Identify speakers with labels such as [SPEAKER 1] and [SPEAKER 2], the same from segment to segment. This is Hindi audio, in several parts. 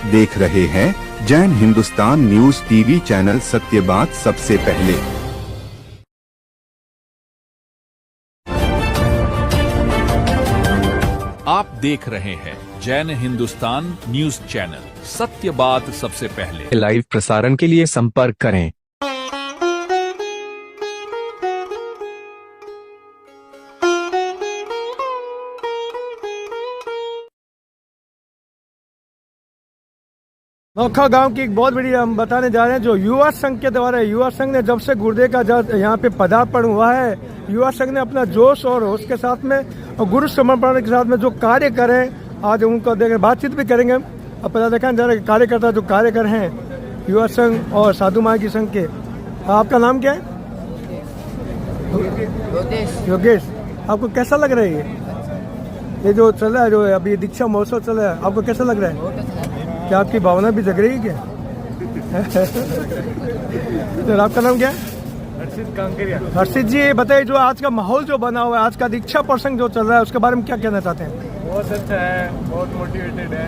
[SPEAKER 1] देख रहे हैं Jain Hindustan news TV channel, सत्य बात सबसे पहले।
[SPEAKER 2] आप देख रहे हैं जैन हिंदुस्तान न्यूज चैनल, सत्य बात सबसे पहले।
[SPEAKER 3] लाइव प्रसारण के लिए संपर्क करें।
[SPEAKER 4] नोखा गांव की एक बहुत बड़ी हम बताने जा रहे हैं, जो युवा संघ के द्वारा, युवा संघ ने जब से गुर्दे का यहाँ पे पदार्पण हुआ है, युवा संघ ने अपना जोश और होश के साथ में और गुरु समर्पण के साथ में जो कार्य करें, आज उनको देखें, बातचीत भी करेंगे। अब पता देखा जा रहा है कार्यकर्ता जो कार्य कर रहे हैं युवा संघ और साधु माँ की संघ के। आपका नाम क्या है? योगेश। आपको कैसा लग रहा है ये जो चल रहा है, जो अभी दीक्षा महोत्सव चल रहा है, आपको कैसा लग रहा है? क्या आपकी भावना भी जग रही है क्या? तो आपका नाम क्या है?
[SPEAKER 5] हर्षित कांकेरिया।
[SPEAKER 4] हर्षित जी, बताइए जो आज का माहौल जो बना हुआ है, आज का दीक्षा प्रसंग जो चल रहा है, उसके बारे में क्या कहना चाहते हैं?
[SPEAKER 5] बहुत अच्छा है, बहुत मोटिवेटेड है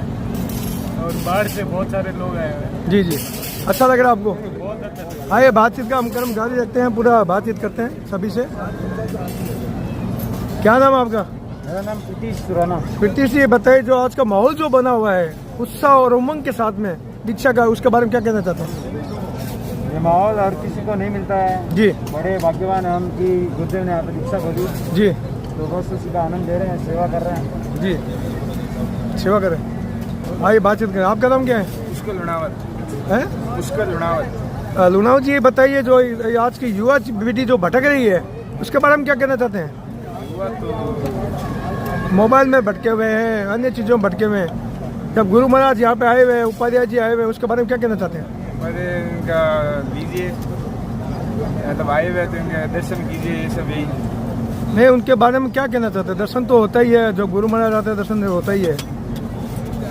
[SPEAKER 5] और बाहर से बहुत सारे लोग आए हैं।
[SPEAKER 4] जी जी, अच्छा लग रहा है आपको?
[SPEAKER 5] बहुत अच्छा।
[SPEAKER 4] आइए बातचीत का हम क्रम जारी रखते हैं, पूरा बातचीत करते हैं सभी से। क्या नाम है आपका?
[SPEAKER 5] मेरा नाम प्रीतीश सुराना।
[SPEAKER 4] प्रीतीश जी, बताइए जो आज का माहौल जो बना हुआ है उत्साह और उमंग के साथ में दीक्षा का, उसके बारे में क्या कहना चाहते हैं?
[SPEAKER 5] ये माहौल हर किसी को नहीं मिलता है
[SPEAKER 4] जी।
[SPEAKER 5] बड़े भाग्यवान हम कि गुरुदेव ने यहाँ पे दीक्षा खोली
[SPEAKER 4] जी।
[SPEAKER 5] तो बहुत खुशी का आनंद ले रहे हैं, सेवा कर रहे हैं।
[SPEAKER 4] जी, सेवा करें। आइए बातचीत करें। आपका नाम क्या है?
[SPEAKER 5] पुष्कर लुणावत
[SPEAKER 4] है?
[SPEAKER 5] पुष्कर लुणावत।
[SPEAKER 4] लुणाव जी, बताइए जो आज की युवा पीढ़ी जो भटक रही है, उसके बारे में क्या कहना चाहते हैं?
[SPEAKER 5] युवा तो
[SPEAKER 4] मोबाइल में भटके हुए हैं, अन्य चीज़ों में भटके हुए हैं। जब गुरु महाराज यहाँ पे आए हुए हैं, उपाध्याय जी आए हुए हैं, उसके बारे में क्या कहना चाहते हैं?
[SPEAKER 5] इनका लीजिए, मतलब आए हुए तो इनका दर्शन कीजिए, ये सब यही।
[SPEAKER 4] नहीं, उनके बारे में क्या कहना चाहते हैं? दर्शन तो होता ही है, जो गुरु महाराज आते हैं दर्शन होता ही है।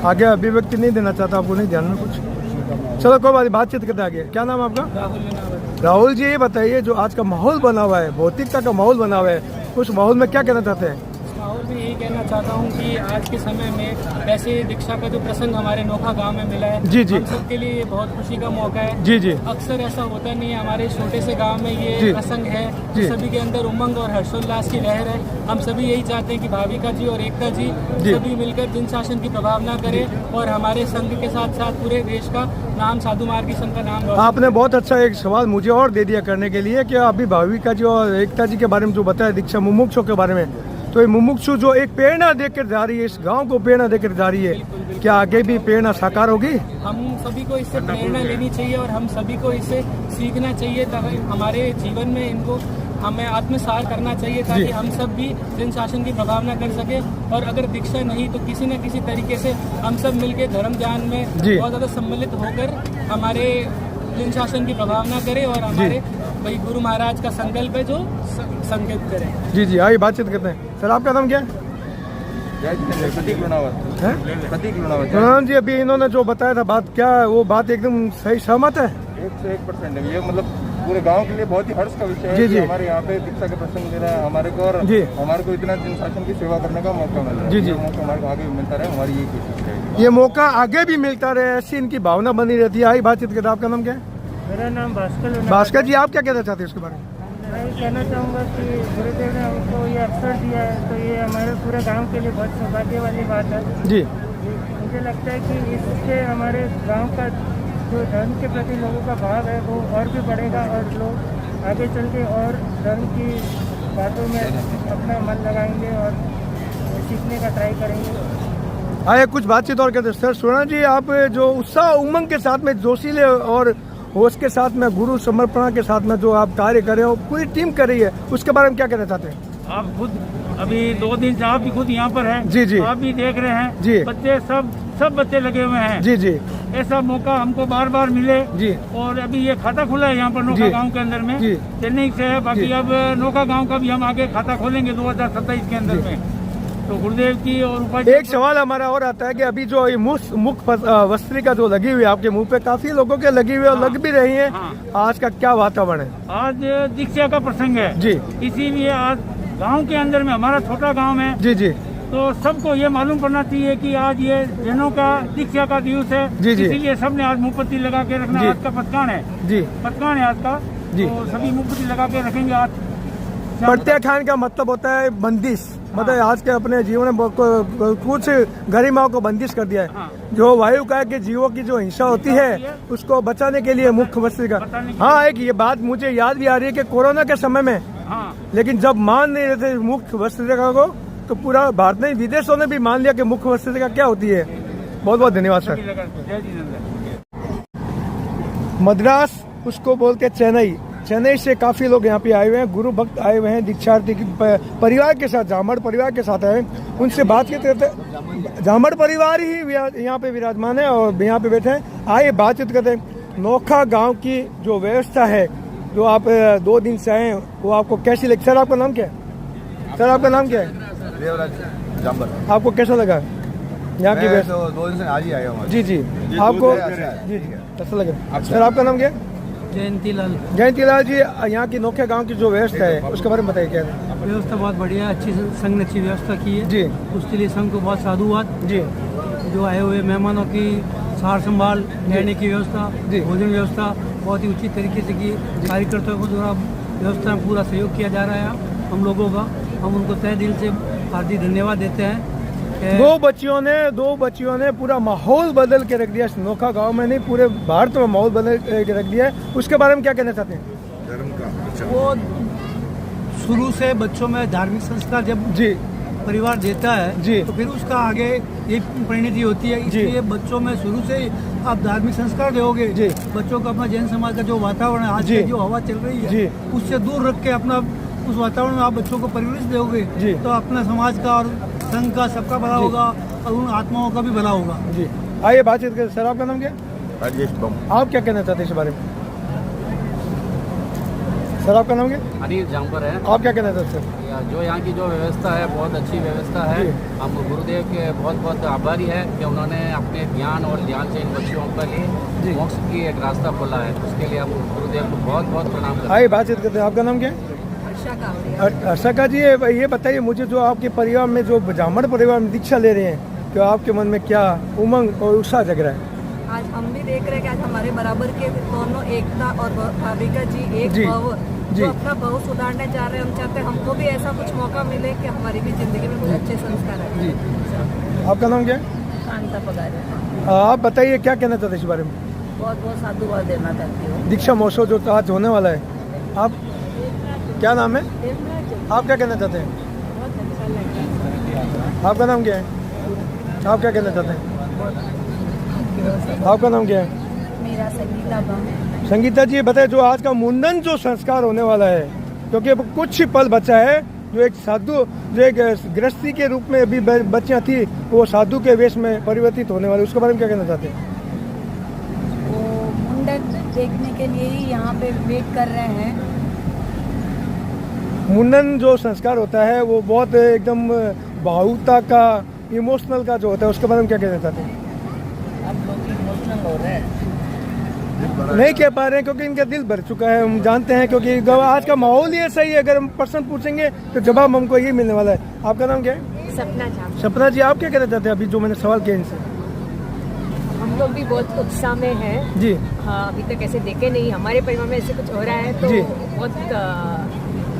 [SPEAKER 4] आगे अभिव्यक्ति नहीं देना चाहता, आपको नहीं ध्यान में कुछ? चलो कोई बात, बातचीत करते आगे। क्या नाम है आपका? राहुल जी, बताइए जो आज का माहौल बना हुआ है, भौतिकता का माहौल बना हुआ है, उस माहौल में क्या कहना चाहते हैं?
[SPEAKER 6] माहौल में यही कहना चाहता हूँ कि आज के समय में ऐसे दीक्षा का जो प्रसंग हमारे नोखा गांव में मिला है,
[SPEAKER 4] जी जी,
[SPEAKER 6] हम सबके लिए ये बहुत खुशी का मौका है।
[SPEAKER 4] जी जी।
[SPEAKER 6] अक्सर ऐसा होता नहीं है, हमारे छोटे से गांव में ये
[SPEAKER 4] जी
[SPEAKER 6] प्रसंग है,
[SPEAKER 4] जी।
[SPEAKER 6] सभी के अंदर उमंग और हर्षोल्लास की लहर है। हम सभी यही चाहते हैं कि भाविका जी और एकता जी सभी मिलकर जिन शासन की प्रभावना करें और हमारे संघ के साथ साथ पूरे देश का नाम, साधु मार्गी संघ का नाम।
[SPEAKER 4] आपने बहुत अच्छा एक सवाल मुझे और दे दिया करने के लिए कि अभी भाविका जी और एकता जी के बारे में जो बताया, दीक्षा मुमुक्षु के बारे में, तो ये मुमुक्षु जो एक प्रेरणा देकर जा रही है, इस गांव को प्रेरणा देकर जा रही है, क्या आगे भी प्रेरणा साकार होगी?
[SPEAKER 6] हम सभी को इससे प्रेरणा लेनी चाहिए और हम सभी को इससे सीखना चाहिए, ताकि हमारे जीवन में इनको हमें आत्मसार करना चाहिए, ताकि हम सब भी जन शासन की प्रभावना कर सके। और अगर दीक्षा नहीं तो किसी न किसी तरीके से हम सब मिलकर धर्म ज्ञान में बहुत ज़्यादा सम्मिलित होकर हमारे जन शासन की प्रभावना करें और हमारे भाई गुरु महाराज का संकल्प है जो संकेत करें।
[SPEAKER 4] जी जी, आइए बातचीत करते हैं। सर, आपका नाम क्या है?
[SPEAKER 5] प्रतीक लुणावत है। प्रतीक लुणावत
[SPEAKER 4] प्रणाम जी, अभी इन्होंने जो बताया था बात, क्या वो बात एकदम सही सहमत है?
[SPEAKER 5] 101% है। ये मतलब पूरे गांव के लिए बहुत ही हर्ष का विषय है।
[SPEAKER 4] जी जी।
[SPEAKER 5] हमारे यहाँ पे दीक्षा का प्रसंग दे रहा है हमारे को, और
[SPEAKER 4] जी
[SPEAKER 5] हमारे को इतना जन शासन की सेवा करने का मौका मिल रहा है।
[SPEAKER 4] जी जी,
[SPEAKER 5] मौका हमारे को आगे भी मिलता रहे, हमारी यही कोशिश है।
[SPEAKER 4] ये मौका आगे भी मिलता रहे, ऐसी इनकी भावना बनी रहती है। आई बातचीत करते। आपका नाम क्या है?
[SPEAKER 7] मेरा नाम भास्कर।
[SPEAKER 4] भास्कर जी, आप क्या कहना चाहते हैं उसके बारे में?
[SPEAKER 7] मैं ये कहना चाहूँगा कि गुरुदेव ने हमको ये अवसर दिया है, तो ये हमारे पूरे गांव के लिए बहुत सौभाग्य वाली बात है।
[SPEAKER 4] जी,
[SPEAKER 7] मुझे लगता है कि इससे हमारे गांव का जो धर्म के प्रति लोगों का भाव है वो और भी बढ़ेगा और लोग आगे चल के और धर्म की बातों में अपना मन लगाएंगे और सीखने का ट्राई करेंगे।
[SPEAKER 4] आइए कुछ बातचीत और करते हैं। सर सुना जी, आप जो उत्साह उमंग के साथ में, जोशीले और होश के साथ में, गुरु समर्पण के साथ में जो आप कार्य कर रहे हो, पूरी टीम कर रही है, उसके बारे में क्या कहना चाहते हैं?
[SPEAKER 7] आप खुद अभी 2 दिन से आप भी खुद यहाँ पर हैं।
[SPEAKER 4] जी जी,
[SPEAKER 7] आप भी देख रहे हैं
[SPEAKER 4] जी,
[SPEAKER 7] बच्चे सब बच्चे लगे हुए हैं।
[SPEAKER 4] जी जी,
[SPEAKER 7] ऐसा मौका हमको बार बार मिले
[SPEAKER 4] जी।
[SPEAKER 7] और अभी ये खाता खुला है यहाँ पर नोखा गांव के अंदर में, चेन्नई से है। बाकी अब नोखा गांव का भी हम आगे खाता खोलेंगे 2027 के अंदर में। तो गुरुदेव की और
[SPEAKER 4] एक सवाल हमारा और आता है कि अभी जो ये मुख वस्त्रिका जो लगी हुई है आपके मुंह पे, काफी लोगों के लगी हुई है और लग भी रही है, आज का क्या वातावरण है?
[SPEAKER 7] आज दीक्षा का प्रसंग है
[SPEAKER 4] जी,
[SPEAKER 7] इसीलिए आज गांव के अंदर में, हमारा छोटा गांव है
[SPEAKER 4] जी जी,
[SPEAKER 7] तो सबको ये मालूम करना चाहिए कि आज ये जैनों का दीक्षा का दिवस है।
[SPEAKER 4] जी, जी।
[SPEAKER 7] इसीलिए सबने आज मुखपत्ती लगा के रखना।
[SPEAKER 4] जी।
[SPEAKER 7] आज का पतकान है,
[SPEAKER 4] जी
[SPEAKER 7] पतकान है आज का।
[SPEAKER 4] जी।
[SPEAKER 7] तो सभी मुखपत्ती लगा के रखेंगे आज।
[SPEAKER 4] प्रत्याख्यान का मतलब होता है बंदिश, मतलब आज के अपने जीवन में कुछ गरिमाओं को बंदिश कर दिया है।
[SPEAKER 7] हाँ।
[SPEAKER 4] जो वायु का के जीवों की जो हिंसा होती है उसको बचाने के लिए मुख्य वस्त्रिका। हाँ, एक ये बात मुझे याद भी आ रही है कि कोरोना के समय में,
[SPEAKER 7] हाँ,
[SPEAKER 4] लेकिन जब मान नहीं रहे थे मुख्य वस्त्रिका को, तो पूरा भारत में विदेशों ने भी मान लिया कि मुख्य वस्त्रिका क्या होती है। बहुत बहुत धन्यवाद सर।
[SPEAKER 7] जय जिनेंद्र।
[SPEAKER 4] मद्रास उसको बोलते चेन्नई, चेन्नई से काफी लोग यहाँ पे आए हुए हैं, गुरु भक्त आए हुए हैं, दीक्षार्थी परिवार के साथ, जामड़ परिवार के साथ आए हैं। उनसे बात करते, जामड़ परिवार ही यहाँ पे विराजमान है और यहाँ पे बैठे हैं। आइए बातचीत करते हैं। नोखा गांव की जो व्यवस्था है, जो आप 2 दिन से आए हैं, वो आपको कैसी लगी? सर आपका नाम क्या है? सर आपका नाम क्या है?
[SPEAKER 8] जाम्बर।
[SPEAKER 4] आपको कैसा लगा यहाँ की व्यवस्था?
[SPEAKER 8] 2 दिन से आज ही आया हूँ।
[SPEAKER 4] जी जी, आपको जी जी कैसा लगा? सर आपका नाम क्या है?
[SPEAKER 6] जयंतीलाल।
[SPEAKER 4] जयंतीलाल जी, यहाँ की नोखे गांव की जो व्यवस्था है उसके बारे में बताइए क्या है?
[SPEAKER 6] व्यवस्था बहुत बढ़िया है, अच्छी संघ ने अच्छी व्यवस्था की है
[SPEAKER 4] जी
[SPEAKER 6] उसके लिए संघ को बहुत साधुवाद।
[SPEAKER 4] जी
[SPEAKER 6] जो आए हुए मेहमानों की सार संभाल, रहने की व्यवस्था,
[SPEAKER 4] जी।
[SPEAKER 6] भोजन व्यवस्था बहुत ही उचित तरीके से की। कार्यकर्ताओं को द्वारा व्यवस्था में पूरा सहयोग किया जा रहा है हम लोगों का। हम उनको तहे दिल से हार्दिक धन्यवाद देते हैं।
[SPEAKER 4] दो बच्चियों ने पूरा माहौल बदल के रख दिया। नोखा गांव में नहीं, पूरे भारत में माहौल बदल के रख दिया है। उसके बारे में क्या कहना चाहते हैं?
[SPEAKER 6] वो शुरू से बच्चों में धार्मिक संस्कार जब
[SPEAKER 4] जी
[SPEAKER 6] परिवार देता है
[SPEAKER 4] जी।
[SPEAKER 6] तो फिर उसका आगे एक परिणति होती है। इसलिए बच्चों में शुरू से आप धार्मिक संस्कार दोगे
[SPEAKER 4] जी।
[SPEAKER 6] बच्चों को अपना जैन समाज का जो वातावरण है, आज
[SPEAKER 4] जी।
[SPEAKER 6] की जो हवा चल रही
[SPEAKER 4] जी।
[SPEAKER 6] है, उससे दूर रख के अपना उस वातावरण में आप बच्चों को परिवेश दोगे
[SPEAKER 4] जी।
[SPEAKER 6] तो अपना समाज का और संघ का सबका भला होगा और उन आत्माओं का भी भला होगा।
[SPEAKER 4] जी, आइए बातचीत करें। सर आपका नाम क्या है?
[SPEAKER 8] राजेश बम।
[SPEAKER 4] आप क्या कहना चाहते हैं इस बारे में? सर आपका नाम क्या है?
[SPEAKER 9] अनिल जाम्बर है।
[SPEAKER 4] आप क्या कहना चाहते हैं?
[SPEAKER 9] जो यहाँ की जो व्यवस्था है बहुत अच्छी व्यवस्था है।
[SPEAKER 4] जी।
[SPEAKER 9] हम गुरुदेव के बहुत बहुत आभारी है कि उन्होंने अपने ज्ञान और ध्यान से इन बच्चों के लिए मोक्ष की एक रास्ता खोला है। उसके लिए हम गुरुदेव को बहुत बहुत प्रणाम करते हैं।
[SPEAKER 4] आइए बातचीत करते हैं। आपका नाम क्या है? अर्षा जी, ये बताइए मुझे, जो आपके परिवार में जो ब्राह्मण परिवार में दीक्षा ले रहे हैं, तो आपके मन में क्या उमंग और उत्साह जग रहा है?
[SPEAKER 10] आज हम भी देख रहे हैं कि आज हमारे बराबर के दोनों एकता और भाविका जी एक
[SPEAKER 4] जी।
[SPEAKER 10] भव
[SPEAKER 4] जी।
[SPEAKER 10] जो अपना भव सुधारने जा रहे हैं। हम चाहते हैं हमको भी ऐसा कुछ मौका मिले कि हमारी भी जिंदगी में कुछ अच्छे संस्कार आए।
[SPEAKER 4] जी। आपका नाम क्या है?
[SPEAKER 10] कांता पगारे।
[SPEAKER 4] आप बताइए क्या कहना चाहते हैं इस बारे में?
[SPEAKER 10] बहुत बहुत साधुवाद देना चाहती हूँ।
[SPEAKER 4] दीक्षा महोत्सव जो आज होने वाला है, आप क्या नाम है? आप क्या कहना चाहते हैं? आपका नाम क्या है? आप क्या कहना चाहते हैं? आपका नाम क्या है?
[SPEAKER 10] मेरा संगीता बम।
[SPEAKER 4] संगीता जी, बताइए जो आज का मुंडन जो संस्कार होने वाला है, क्योंकि अब कुछ ही पल बचा है, जो एक साधु, जो एक गृहस्थी के रूप में अभी बच्चियां थी, वो साधु के वेश में परिवर्तित होने वाले, उसके बारे में क्या कहना चाहते हैं?
[SPEAKER 10] वो मुंडन देखने के लिए ही यहाँ पे वेट कर रहे हैं।
[SPEAKER 4] मुंडन जो संस्कार होता है वो बहुत एकदम भावुकता का, इमोशनल का जो होता है, उसके बारे में क्या कहना चाहते हैं?
[SPEAKER 10] आप लोग इमोशनल हो रहे हैं।
[SPEAKER 4] नहीं कह पा रहे हैं क्योंकि इनका दिल भर चुका है, हम जानते हैं, क्योंकि आज का माहौल ही ऐसा ही है। अगर हम प्रश्न पूछेंगे तो जवाब हमको यही मिलने वाला है। आपका नाम क्या है?
[SPEAKER 10] सपना झा।
[SPEAKER 4] सपना जी, आप क्या कहना चाहते हैं अभी जो मैंने सवाल किया इनसे?
[SPEAKER 10] हम लोग भी बहुत उत्साह में हैं।
[SPEAKER 4] जी
[SPEAKER 10] हाँ, अभी तक ऐसे देखे नहीं, हमारे परिवार में ऐसे कुछ हो रहा है तो
[SPEAKER 4] जी।
[SPEAKER 10] बहुत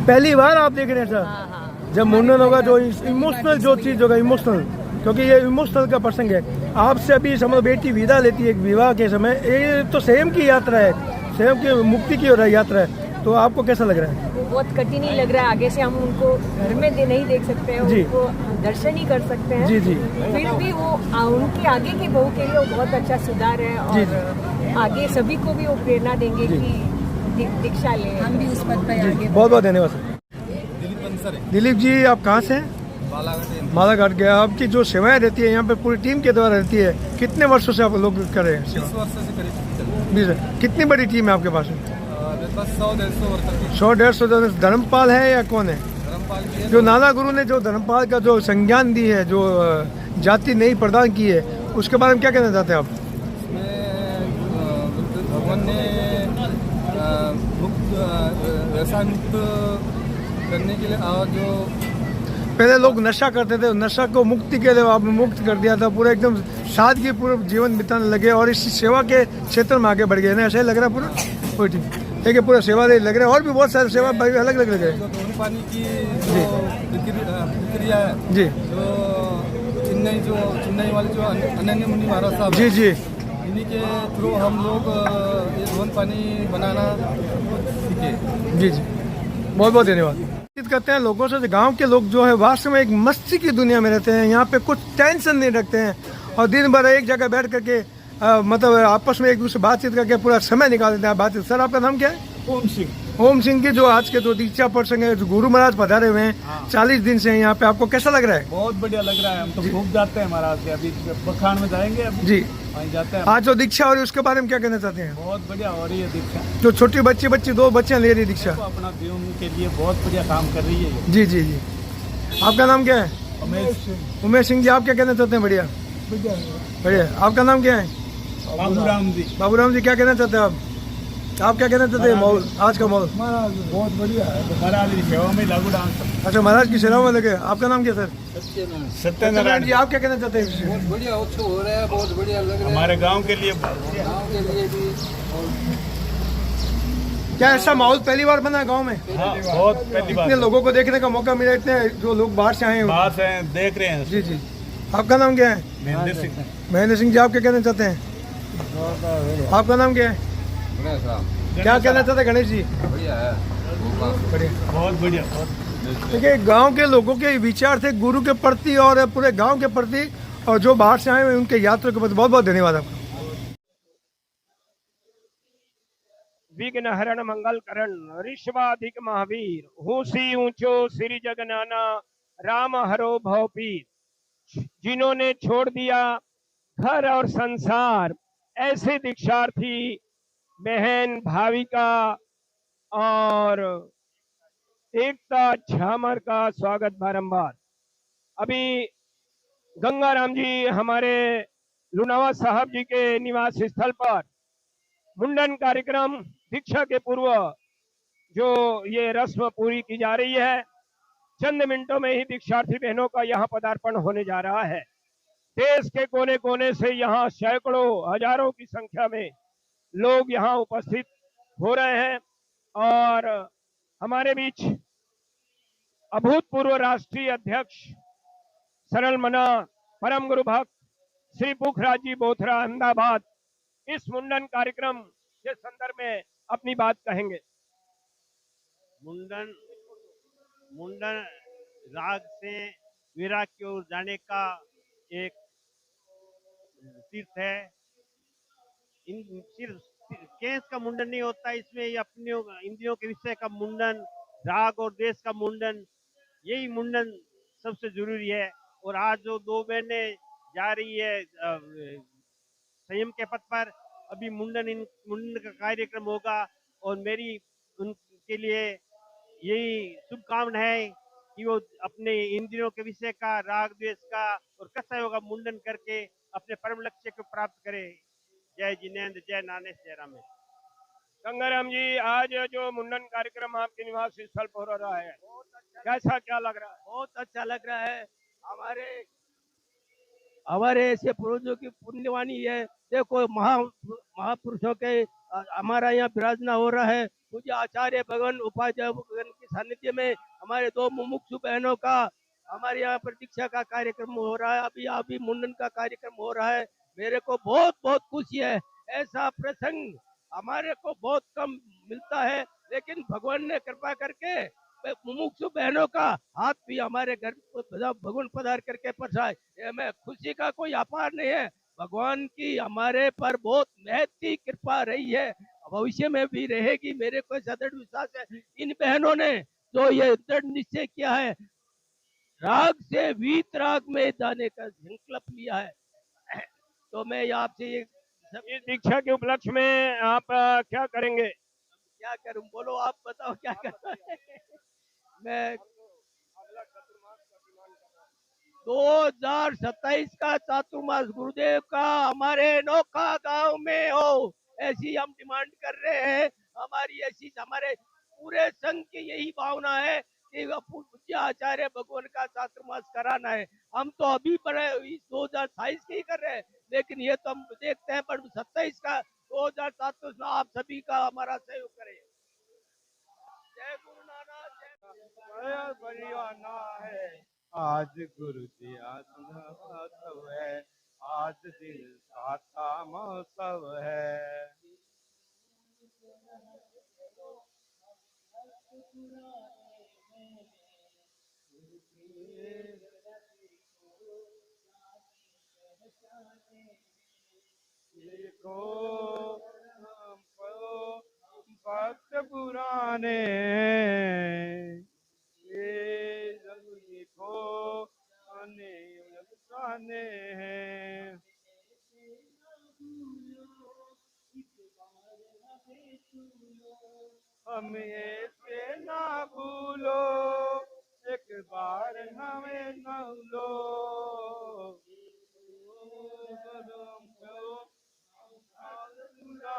[SPEAKER 4] पहली बार आप देख रहे हैं सर?
[SPEAKER 10] हाँ हाँ।
[SPEAKER 4] जब मुंडन होगा जो इमोशनल जो चीज होगा, इमोशनल, क्योंकि ये इमोशनल का प्रसंग है। आपसे अभी समझ बेटी विदा लेती है एक विवाह के समय, ये तो स्वयं की यात्रा है, स्वयं की मुक्ति की यात्रा है, तो आपको कैसा लग रहा है?
[SPEAKER 10] वो बहुत कठिन ही लग रहा है। आगे से हम उनको घर में नहीं देख सकते हैं,
[SPEAKER 4] जी।
[SPEAKER 10] उनको दर्शन ही कर सकते हैं।
[SPEAKER 4] जी जी।
[SPEAKER 10] फिर भी वो उनकी आगे की बहू के लिए वो बहुत अच्छा सुधार है
[SPEAKER 4] जी,
[SPEAKER 10] और आगे सभी को भी वो प्रेरणा देंगे कि दीक्षा ले, हम भी उस पद पर आगे।
[SPEAKER 4] बहुत बहुत धन्यवाद सर। दिलीप जी, आप कहाँ से हैं? बालाघाट के। आपकी जो सेवाएं रहती है यहाँ पे पूरी टीम के द्वारा रहती है, कितने वर्षों से आप लोग कर रहे हैं?
[SPEAKER 5] 20 वर्षों से करीब।
[SPEAKER 4] 20। कितनी बड़ी टीम है आपके पास?
[SPEAKER 5] 100-150 वर्ष।
[SPEAKER 4] 100-150 धर्मपाल है या कौन है?
[SPEAKER 5] धर्मपाल की है।
[SPEAKER 4] जो नाना गुरु ने जो धर्मपाल का जो संज्ञान दी है, जो जाति नई प्रदान की है, उसके बारे में क्या कहना चाहते हैं आप?
[SPEAKER 5] भगवान ने मुक्त व्यवसाय मुक्त करने के लिए और जो
[SPEAKER 4] पहले लोग नशा करते थे, नशा को मुक्ति के लिए आपने मुक्त कर दिया था, पूरा एकदम सादगी पूरा जीवन बिताने लगे और इस सेवा के क्षेत्र में आगे बढ़ गए ना, ऐसा ही लग रहा है पूरा। कोई ठीक है, पूरा सेवा लग रहा है और भी बहुत सारे सेवा भाई अलग अलग लग रहे हैं।
[SPEAKER 5] पानी की प्रक्रिया है
[SPEAKER 4] जी,
[SPEAKER 5] जो चेन्नई वाले जो अनन्य मुनि महाराज साहब,
[SPEAKER 4] जी जी,
[SPEAKER 5] इन्हीं के थ्रू हम लोग ये धोन पानी बनाना सीखे।
[SPEAKER 4] जी जी, बहुत बहुत धन्यवाद। करते हैं लोगों से, गांव के लोग जो है वास्तव में एक मस्ती की दुनिया में रहते हैं, यहाँ पे कुछ टेंशन नहीं रखते हैं और दिन भर एक जगह बैठ करके मतलब आपस में एक दूसरे बातचीत करके पूरा समय निकाल देते हैं बातचीत। सर आपका नाम क्या है?
[SPEAKER 5] ओम सिंह।
[SPEAKER 4] ओम सिंह की जो आज के जो दीक्षा प्रसंग है, जो गुरु महाराज पधारे हुए हैं 40 दिन से यहाँ पे, आपको कैसा लग रहा है?
[SPEAKER 5] बहुत बढ़िया लग रहा है, हम तो खूब जाते हैं महाराज के, अभी बखान में जाएंगे अभी
[SPEAKER 4] जी,
[SPEAKER 5] वहीं जाते हैं।
[SPEAKER 4] आज जो दीक्षा हो रही है उसके बारे में क्या कहना चाहते हैं?
[SPEAKER 5] बहुत बढ़िया हो रही है दीक्षा,
[SPEAKER 4] जो छोटी बच्ची 2 बच्चियां ले रही दीक्षा,
[SPEAKER 5] तो अपना जीवन के लिए बहुत बढ़िया काम कर रही है।
[SPEAKER 4] जी जी जी। आपका नाम क्या है? उमेश सिंह जी, आप क्या कहना चाहते हैं? बढ़िया बढ़िया। आपका नाम क्या है?
[SPEAKER 5] बाबूराम जी।
[SPEAKER 4] बाबूराम जी, क्या कहना चाहते हैं आप क्या कहना चाहते हैं माहौल आज का माहौल?
[SPEAKER 5] महाराज बहुत बढ़िया है, महाराज की सेवा में लागू डांस।
[SPEAKER 4] अच्छा, महाराज की सेवा में लगे। आपका नाम क्या सर?
[SPEAKER 5] सत्यनारायण
[SPEAKER 4] जी, आप क्या कहना चाहते हैं?
[SPEAKER 11] बहुत बढ़िया उत्सव हो रहा है, बहुत बढ़िया लग रहा है
[SPEAKER 5] हमारे गांव के लिए,
[SPEAKER 11] गाँव के लिए भी।
[SPEAKER 4] क्या ऐसा माहौल पहली बार बना गांव में?
[SPEAKER 5] हाँ, बहुत पहली बार
[SPEAKER 4] इतने लोगों को देखने का मौका मिला, इतने जो लोग बाहर से आए हैं।
[SPEAKER 5] बात है, देख रहे हैं।
[SPEAKER 4] जी जी। आपका नाम क्या है?
[SPEAKER 5] महेंद्र सिंह।
[SPEAKER 4] महेंद्र सिंह जी, आप क्या कहना चाहते हैं? आपका नाम क्या है? क्या कहना चाहते हैं गणेश जी?
[SPEAKER 11] बढ़िया है,
[SPEAKER 4] बढ़िया,
[SPEAKER 5] बहुत बढ़िया।
[SPEAKER 4] देखिए गांव के लोगों के विचार थे गुरु के प्रति और पूरे गांव के प्रति, और जो बाहर से आए हुए उनके यात्रा के प्रति बहुत बहुत धन्यवाद आपका।
[SPEAKER 7] विघ्न हरण मंगल करण ऋषवाधिक महावीर, हूसी ऊंचो श्री जगनाना, राम हरो भवपीर। जिन्होंने छोड़ दिया घर और संसार, ऐसे दीक्षार्थी बहन भाविका और एकता झामर का स्वागत बारंबार। अभी गंगाराम जी हमारे लुनावा साहब जी के निवास स्थल पर मुंडन कार्यक्रम दीक्षा के पूर्व जो ये रस्म पूरी की जा रही है, चंद मिनटों में ही दीक्षार्थी बहनों का यहाँ पदार्पण होने जा रहा है। देश के कोने कोने से यहाँ सैकड़ों हजारों की संख्या में लोग यहाँ उपस्थित हो रहे हैं और हमारे बीच अभूतपूर्व राष्ट्रीय अध्यक्ष सरल मना परम गुरु भक्त श्री पुखराज जी बोथरा अहमदाबाद इस मुंडन कार्यक्रम के संदर्भ में अपनी बात कहेंगे।
[SPEAKER 12] मुंडन राग से विराग की ओर जाने का एक तीर्थ है। इन सिर्फ केस का मुंडन नहीं होता, इसमें ये अपने इंद्रियों के विषय का मुंडन, राग और देश का मुंडन, यही मुंडन सबसे जरूरी है। और आज जो 2 बहनें जा रही है संयम के पथ पर, अभी मुंडन का कार्यक्रम होगा और मेरी उनके लिए यही शुभकामना है कि वो अपने इंद्रियों के विषय का, राग द्वेष का और कसायों का मुंडन करके अपने परम लक्ष्य को प्राप्त करे। जय जिनेन्द्र, जय नानेश, जय रामेश।
[SPEAKER 7] गंगाराम जी, आज जो मुंडन कार्यक्रम आपके निवास स्थल पर हो रहा है, कैसा क्या लग रहा है?
[SPEAKER 12] बहुत अच्छा लग रहा है। हमारे ऐसे पूर्वजों की पुण्यवाणी है। देखो महापुरुषों के हमारा यहाँ विराजना हो रहा है। मुझे आचार्य भगवान उपाध्याय भगवान के सानिध्य में हमारे 2 मुमुक्षु बहनों का हमारे यहाँ पर दीक्षा का कार्यक्रम हो रहा है। अभी मुंडन का कार्यक्रम हो रहा है। मेरे को बहुत बहुत खुशी है। ऐसा प्रसंग हमारे को बहुत कम मिलता है, लेकिन भगवान ने कृपा करके मुमुक्षु बहनों का हाथ भी हमारे घर भगवान पधार करके परसाए। हमें खुशी का कोई अपार नहीं है। भगवान की हमारे पर बहुत महती कृपा रही है, भविष्य में भी रहेगी। मेरे को ऐसा दृढ़ विश्वास है। इन बहनों ने जो ये दृढ़ निश्चय किया है, राग से वीत राग में जाने का संकल्प लिया है, तो मैं आपसे ये
[SPEAKER 7] इस दीक्षा के उपलक्ष्य में आप क्या करेंगे?
[SPEAKER 12] क्या करूं, बोलो आप बताओ क्या करना है। मैं 2027 का चातुर्मास गुरुदेव का हमारे नोखा गांव में हो, ऐसी हम डिमांड कर रहे हैं। हमारी ऐसी हमारे पूरे संघ की यही भावना है। कि पूज्य आचार्य भगवान का चातुर्मास कराना है। हम तो अभी बड़े 2028 के ही कर रहे हैं, लेकिन ये तो हम देखते हैं पर 27 का 2027 में आप सभी का हमारा सहयोग करें। जय गुरु नानक, जय
[SPEAKER 5] बरियाना है आज गुरु जी महोत्सव है, आज दिल साता महोत्सव है। लिखो भक्त पुराने ये जब लिखो अफसाने हैं। हम ऐसे ना भूलो एक बार हमें न लो,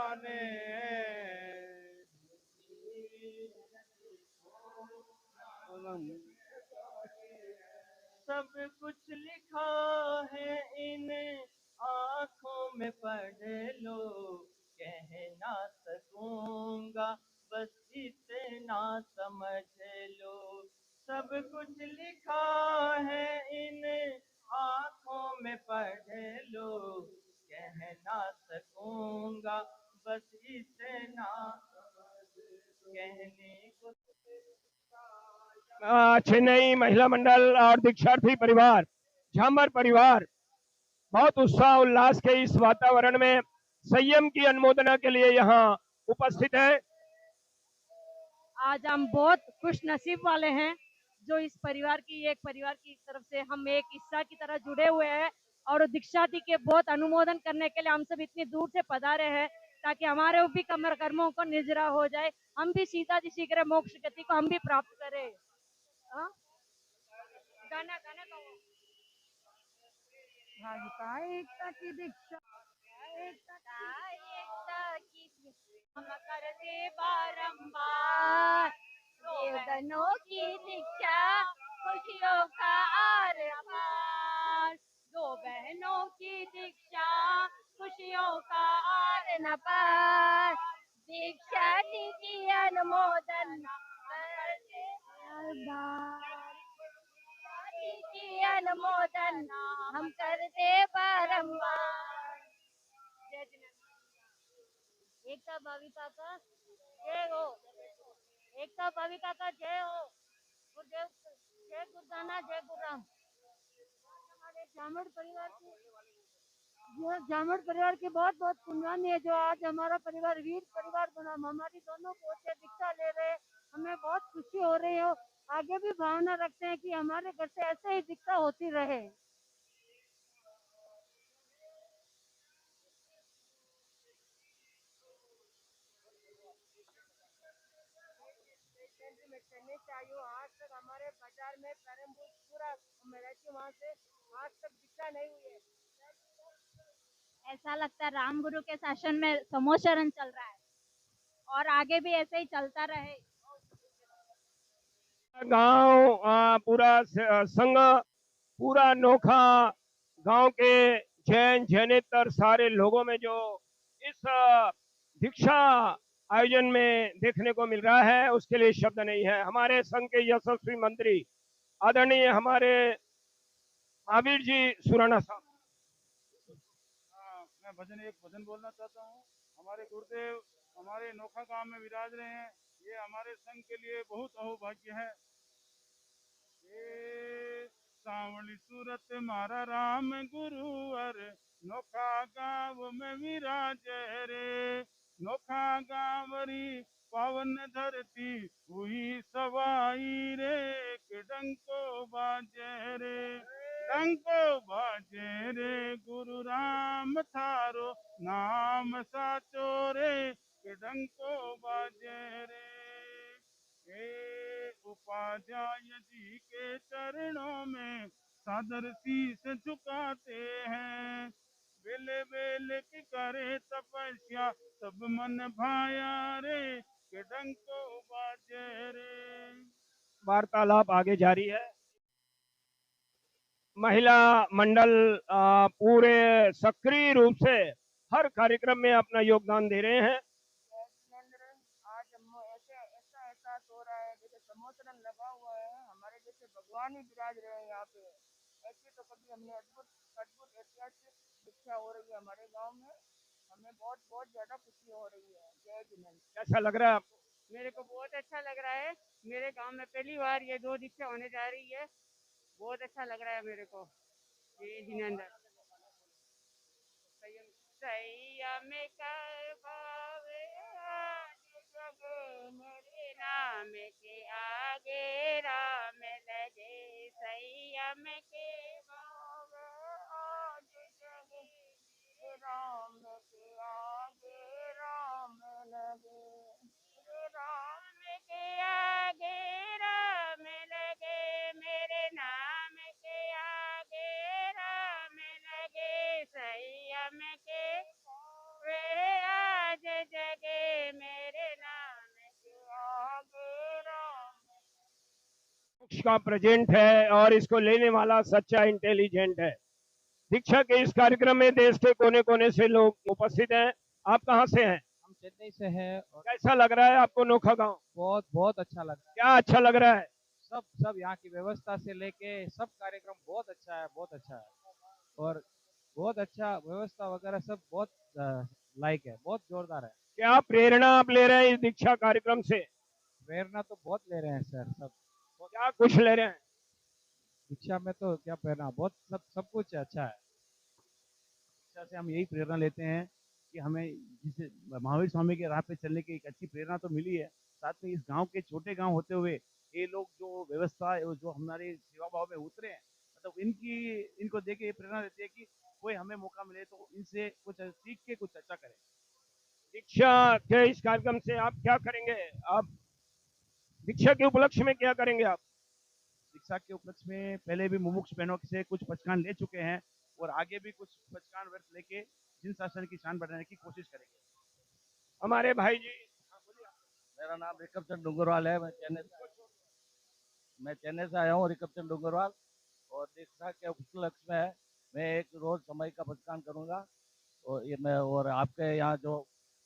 [SPEAKER 5] पुराने
[SPEAKER 7] सब कुछ लिखा है इन आँखों में पढ़ लो, कह ना सकूंगा बस इतना समझ लो। सब कुछ लिखा है इन आँखों में पढ़ लो, कह ना सकूंगा बस इतना कहने को।
[SPEAKER 12] चेन्नई महिला मंडल और दीक्षार्थी परिवार, झामर परिवार बहुत उत्साह उल्लास के इस वातावरण में संयम की अनुमोदना के लिए यहाँ उपस्थित है।
[SPEAKER 10] आज हम बहुत खुश नसीब वाले हैं जो इस परिवार की तरफ से हम एक हिस्सा की तरह जुड़े हुए हैं, और दीक्षार्थी के बहुत अनुमोदन करने के लिए हम सब इतनी दूर से पधारे हैं ताकि हमारे भी कर्मों को निजरा हो जाए, हम भी सीधा शीघ्र मोक्ष गति को हम भी प्राप्त करें। गाना गाना भाजपा एकता की दीक्षा, एकता की हम करते बारंबार, देवगनों की दीक्षा खुशियों का आर-पार, दो बहनों की दीक्षा खुशियों का आर-पार, दीक्षा की अनुमोदन की अनुमोदन हम करते बारंबार। एकता भाविका का जय हो, एकता भाविका का जय हो, गुरुदेव जय गुरुदाना जय गुरुराम। हमारे जामड़ परिवार की बहुत बहुत पुण्यवानी है जो आज हमारा परिवार वीर परिवार बना। हमारी दोनों पोते दीक्षा ले रहे, हमें बहुत खुशी हो रही है। आगे भी भावना रखते हैं कि हमारे घर से ऐसे ही दीक्षा होती रहे। आज तक हमारे बाजार में पूरा मैं रहती हूँ, वहाँ से आज तक दीक्षा नहीं हुई है। ऐसा लगता है राम गुरु के शासन में समोचरण चल रहा है और आगे भी ऐसे ही चलता रहे।
[SPEAKER 12] गांव पूरा संघ पूरा नोखा गांव के जैन जैनेतर सारे लोगों में जो इस दीक्षा आयोजन में देखने को मिल रहा है उसके लिए शब्द नहीं है। हमारे संघ के यशस्वी मंत्री आदरणीय हमारे महावीर जी सुराना साहब।
[SPEAKER 5] मैं एक भजन बोलना चाहता हूँ। हमारे गुरुदेव हमारे नोखा गांव में विराज रहे हैं, ये हमारे संघ के लिए बहुत अहोभाग्य है। सावली सूरत मारा राम गुरुवर, नोखा गाँव में विराज रे, नोखा गाँवरी पावन धरती हुई सवाई रे, डंको बाजे रे, डंको बाजे रे, गुरु राम थारो नाम साचो रे, डंको बाजे रे। उपाध्याय जी के चरणों में सादर शीश झुकाते हैं, बेले बेले की करे तपस्या सब मन भाया रे, के डंको बाजे रे।
[SPEAKER 12] वार्तालाप आगे जारी है। महिला मंडल पूरे सक्रिय रूप से हर कार्यक्रम में अपना योगदान दे रहे हैं।
[SPEAKER 7] आज ऐसा एहसास हो रहा है जैसे समोसरन लगा हुआ है, हमारे जैसे भगवान ही विराज रहे हैं यहाँ पे। ऐसी तो कभी हमने अद्भुत अद्भुत ऐतिहासिक दीक्षा हो रही है हमारे गांव में, हमें बहुत बहुत ज्यादा खुशी हो रही है। जय जिनेन्द्र।
[SPEAKER 12] कैसा लग रहा है आपको?
[SPEAKER 7] मेरे को बहुत अच्छा लग रहा है, मेरे गांव में पहली बार ये 2 दीक्षा होने जा रही है, बहुत अच्छा लग रहा है मेरे को। जय जिनेन्द्र। संयम कर पावे आज जग मेरे नाम के आगे राम लगे। संयम के पावे आज जग राम के आगे राम लगे। राम के आगे राम लगे, मेरे नाम के आगे राम लगे। संयम के वे आज जगे, मेरे नाम के आगे राम।
[SPEAKER 12] मोक्ष का प्रेजेंट है और इसको लेने वाला सच्चा इंटेलिजेंट है। दीक्षा के इस कार्यक्रम में देश के कोने कोने से लोग उपस्थित हैं। आप कहाँ से हैं?
[SPEAKER 13] हम चेन्नई से हैं। और
[SPEAKER 12] कैसा लग रहा है आपको नोखा गांव?
[SPEAKER 13] बहुत बहुत अच्छा लग रहा है।
[SPEAKER 12] क्या अच्छा लग रहा है?
[SPEAKER 13] सब यहाँ की व्यवस्था से लेके सब कार्यक्रम बहुत अच्छा है, बहुत अच्छा है। और बहुत अच्छा व्यवस्था वगैरह सब बहुत लाइक है, बहुत जोरदार है।
[SPEAKER 12] क्या प्रेरणा आप ले रहे हैं इस दीक्षा कार्यक्रम से?
[SPEAKER 13] प्रेरणा तो बहुत ले रहे हैं सर, सब।
[SPEAKER 12] क्या कुछ ले रहे हैं?
[SPEAKER 13] दीक्षा में तो क्या प्रेरणा, बहुत सब कुछ अच्छा है। दीक्षा से हम यही प्रेरणा लेते हैं कि हमें जिसे महावीर स्वामी के राह पे चलने की एक अच्छी प्रेरणा तो मिली है। साथ में इस गांव के छोटे गांव होते हुए ये लोग जो व्यवस्था जो हमारे सेवा भाव में उतरे हैं, मतलब इनको देख के ये प्रेरणा देती है कि कोई हमें मौका मिले तो इनसे कुछ सीख के कुछ अच्छा करें।
[SPEAKER 12] दीक्षा के इस कार्यक्रम से आप क्या करेंगे? आप दीक्षा के उपलक्ष्य में क्या करेंगे आप?
[SPEAKER 13] दीक्षा के उपलक्ष्य में पहले भी मुमुक्ष बहनों से कुछ पचकान ले चुके हैं और आगे भी कुछ पचकान व्रत लेके जिन शासन की शान बढ़ाने की कोशिश करेंगे।
[SPEAKER 12] हमारे भाई जी।
[SPEAKER 9] मेरा नाम रिकब चंद डूंगरवाल है। मैं चेन्नई से आया हूँ, रिकब चंद डूंगरवाल। और दीक्षा के उपलक्ष्य में मैं एक रोज समय का पचकान करूँगा। और आपके यहाँ जो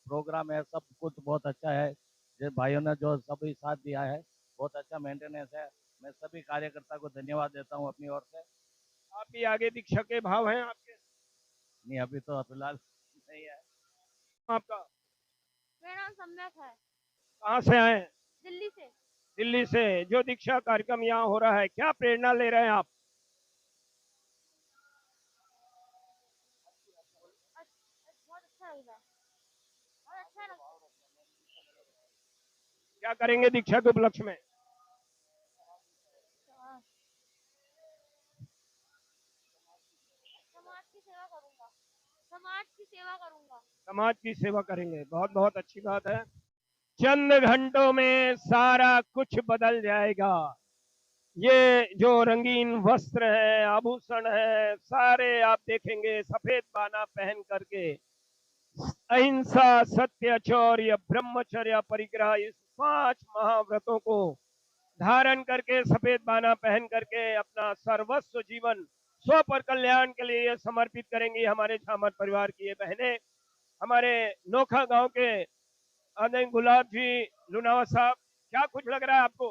[SPEAKER 9] प्रोग्राम है सब कुछ बहुत अच्छा है। जो भाइयों ने जो सभी साथ दिया है, बहुत अच्छा मेंटेनेंस है। मैं सभी कार्यकर्ता को धन्यवाद देता हूँ अपनी ओर से।
[SPEAKER 12] आप भी आगे दीक्षा के भाव हैं आपके?
[SPEAKER 9] नहीं, अभी तो फिलहाल नहीं है।
[SPEAKER 12] आपका?
[SPEAKER 10] मेरा नाम सम्यक है।
[SPEAKER 12] कहाँ से आए हैं?
[SPEAKER 10] दिल्ली से।
[SPEAKER 12] दिल्ली से। जो दीक्षा कार्यक्रम यहाँ हो रहा है, क्या प्रेरणा ले रहे हैं आप?
[SPEAKER 10] बहुत अच्छा लग रहा है, बहुत अच्छा लग रहा है।
[SPEAKER 12] क्या करेंगे दीक्षा के उपलक्ष्य में?
[SPEAKER 10] समाज की सेवा करूंगा, समाज की सेवा करूंगा।
[SPEAKER 12] समाज की सेवा करेंगे, बहुत बहुत अच्छी बात है। चंद घंटों में सारा कुछ बदल जाएगा। ये जो रंगीन वस्त्र है, आभूषण है, सारे आप देखेंगे सफेद बाना पहन करके अहिंसा, सत्य, शौर्य, ब्रह्मचर्य, परिग्रह, इस 5 महाव्रतों को धारण करके सफेद बाना पहन करके अपना सर्वस्व जीवन स्व पर कल्याण के लिए समर्पित करेंगी हमारे झामर परिवार की ये बहनें। हमारे नोखा गांव के आदरणीय गुलाब जी लुनावा साहब, क्या कुछ लग रहा है आपको?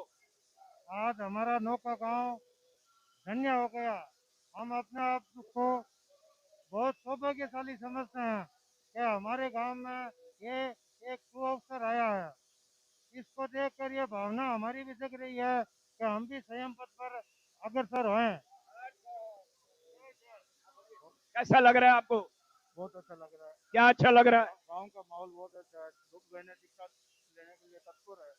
[SPEAKER 5] आज हमारा नौका गांव धन्य हो गया। हम अपने आप को बहुत सौभाग्यशाली समझते हैं कि हमारे गांव में ये एक सुअवसर आया है। इसको देखकर ये भावना हमारी भी जग रही है कि हम भी संयम पथ पर अग्रसर हों।
[SPEAKER 12] कैसा लग रहा है आपको?
[SPEAKER 5] बहुत अच्छा लग रहा है।
[SPEAKER 12] क्या अच्छा लग रहा है?
[SPEAKER 5] गांव का माहौल बहुत अच्छा है। लोग बहनें दीक्षा लेने के लिए तत्पर है।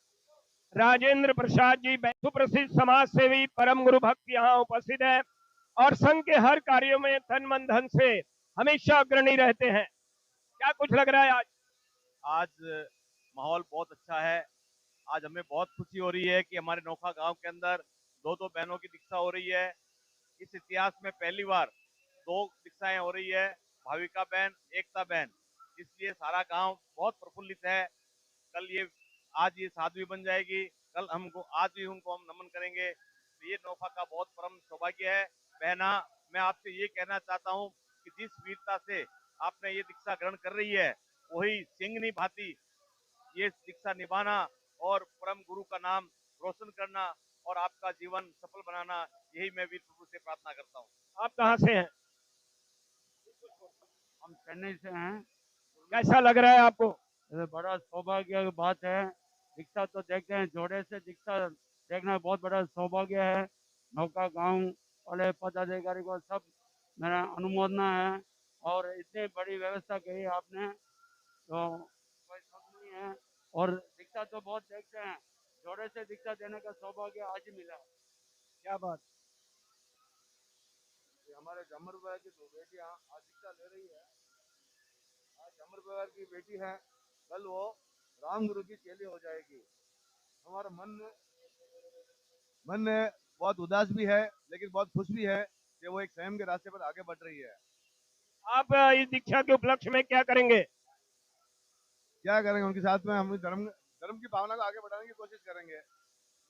[SPEAKER 12] राजेंद्र प्रसाद जी सुप्रसिद्ध समाज सेवी परम गुरु भक्त यहाँ उपस्थित है और संघ के हर कार्यों में तन मन धन से हमेशा अग्रणी रहते हैं। क्या कुछ लग रहा है आज?
[SPEAKER 14] आज माहौल बहुत अच्छा है। आज हमें बहुत खुशी हो रही है कि हमारे नोखा गांव के अंदर 2 बहनों की दीक्षा हो रही है। इस इतिहास में पहली बार 2 दीक्षाएं हो रही है, भाविका बहन, एकता बहन। इसलिए सारा गांव बहुत प्रफुल्लित है। आज ये साध्वी बन जाएगी कल हमको आज भी उनको हम नमन करेंगे। तो ये नौका का बहुत परम सौभाग्य है। बहना, मैं आपसे ये कहना चाहता हूँ कि जिस वीरता से आपने ये दीक्षा ग्रहण कर रही है, वही सिंहनी भांति ये दीक्षा निभाना और परम गुरु का नाम रोशन करना और आपका जीवन सफल बनाना, यही मैं वीर प्रभु से प्रार्थना करता हूँ।
[SPEAKER 12] आप कहाँ से हैं?
[SPEAKER 15] हम चेन्नई से हैं।
[SPEAKER 12] कैसा लग रहा है आपको?
[SPEAKER 15] ये बड़ा सौभाग्य की बात है। दीक्षा तो देखते हैं, जोड़े से दीक्षा देखना बहुत बड़ा सौभाग्य है। नौका गांव वाले पदाधिकारी को सब मेरा अनुमोदना है। और इतनी बड़ी व्यवस्था की आपने, तो कोई शक नहीं है। और दीक्षा तो बहुत देखते हैं, जोड़े से दीक्षा देने का सौभाग्य आज ही मिला।
[SPEAKER 12] क्या बात?
[SPEAKER 8] हमारे जमर भाई की दो बेटियां आज दीक्षा ले रही है। आज जमर भाई की बेटी है, कल वो राम गुरु की चेली हो जाएगी। हमारा मन में बहुत उदास भी है, लेकिन बहुत खुश भी है कि वो एक संयम के रास्ते पर आगे बढ़ रही है।
[SPEAKER 12] आप इस दीक्षा के उपलक्ष्य में क्या करेंगे?
[SPEAKER 8] क्या करेंगे, उनके साथ में हम धर्म की भावना को आगे बढ़ाने की कोशिश करेंगे।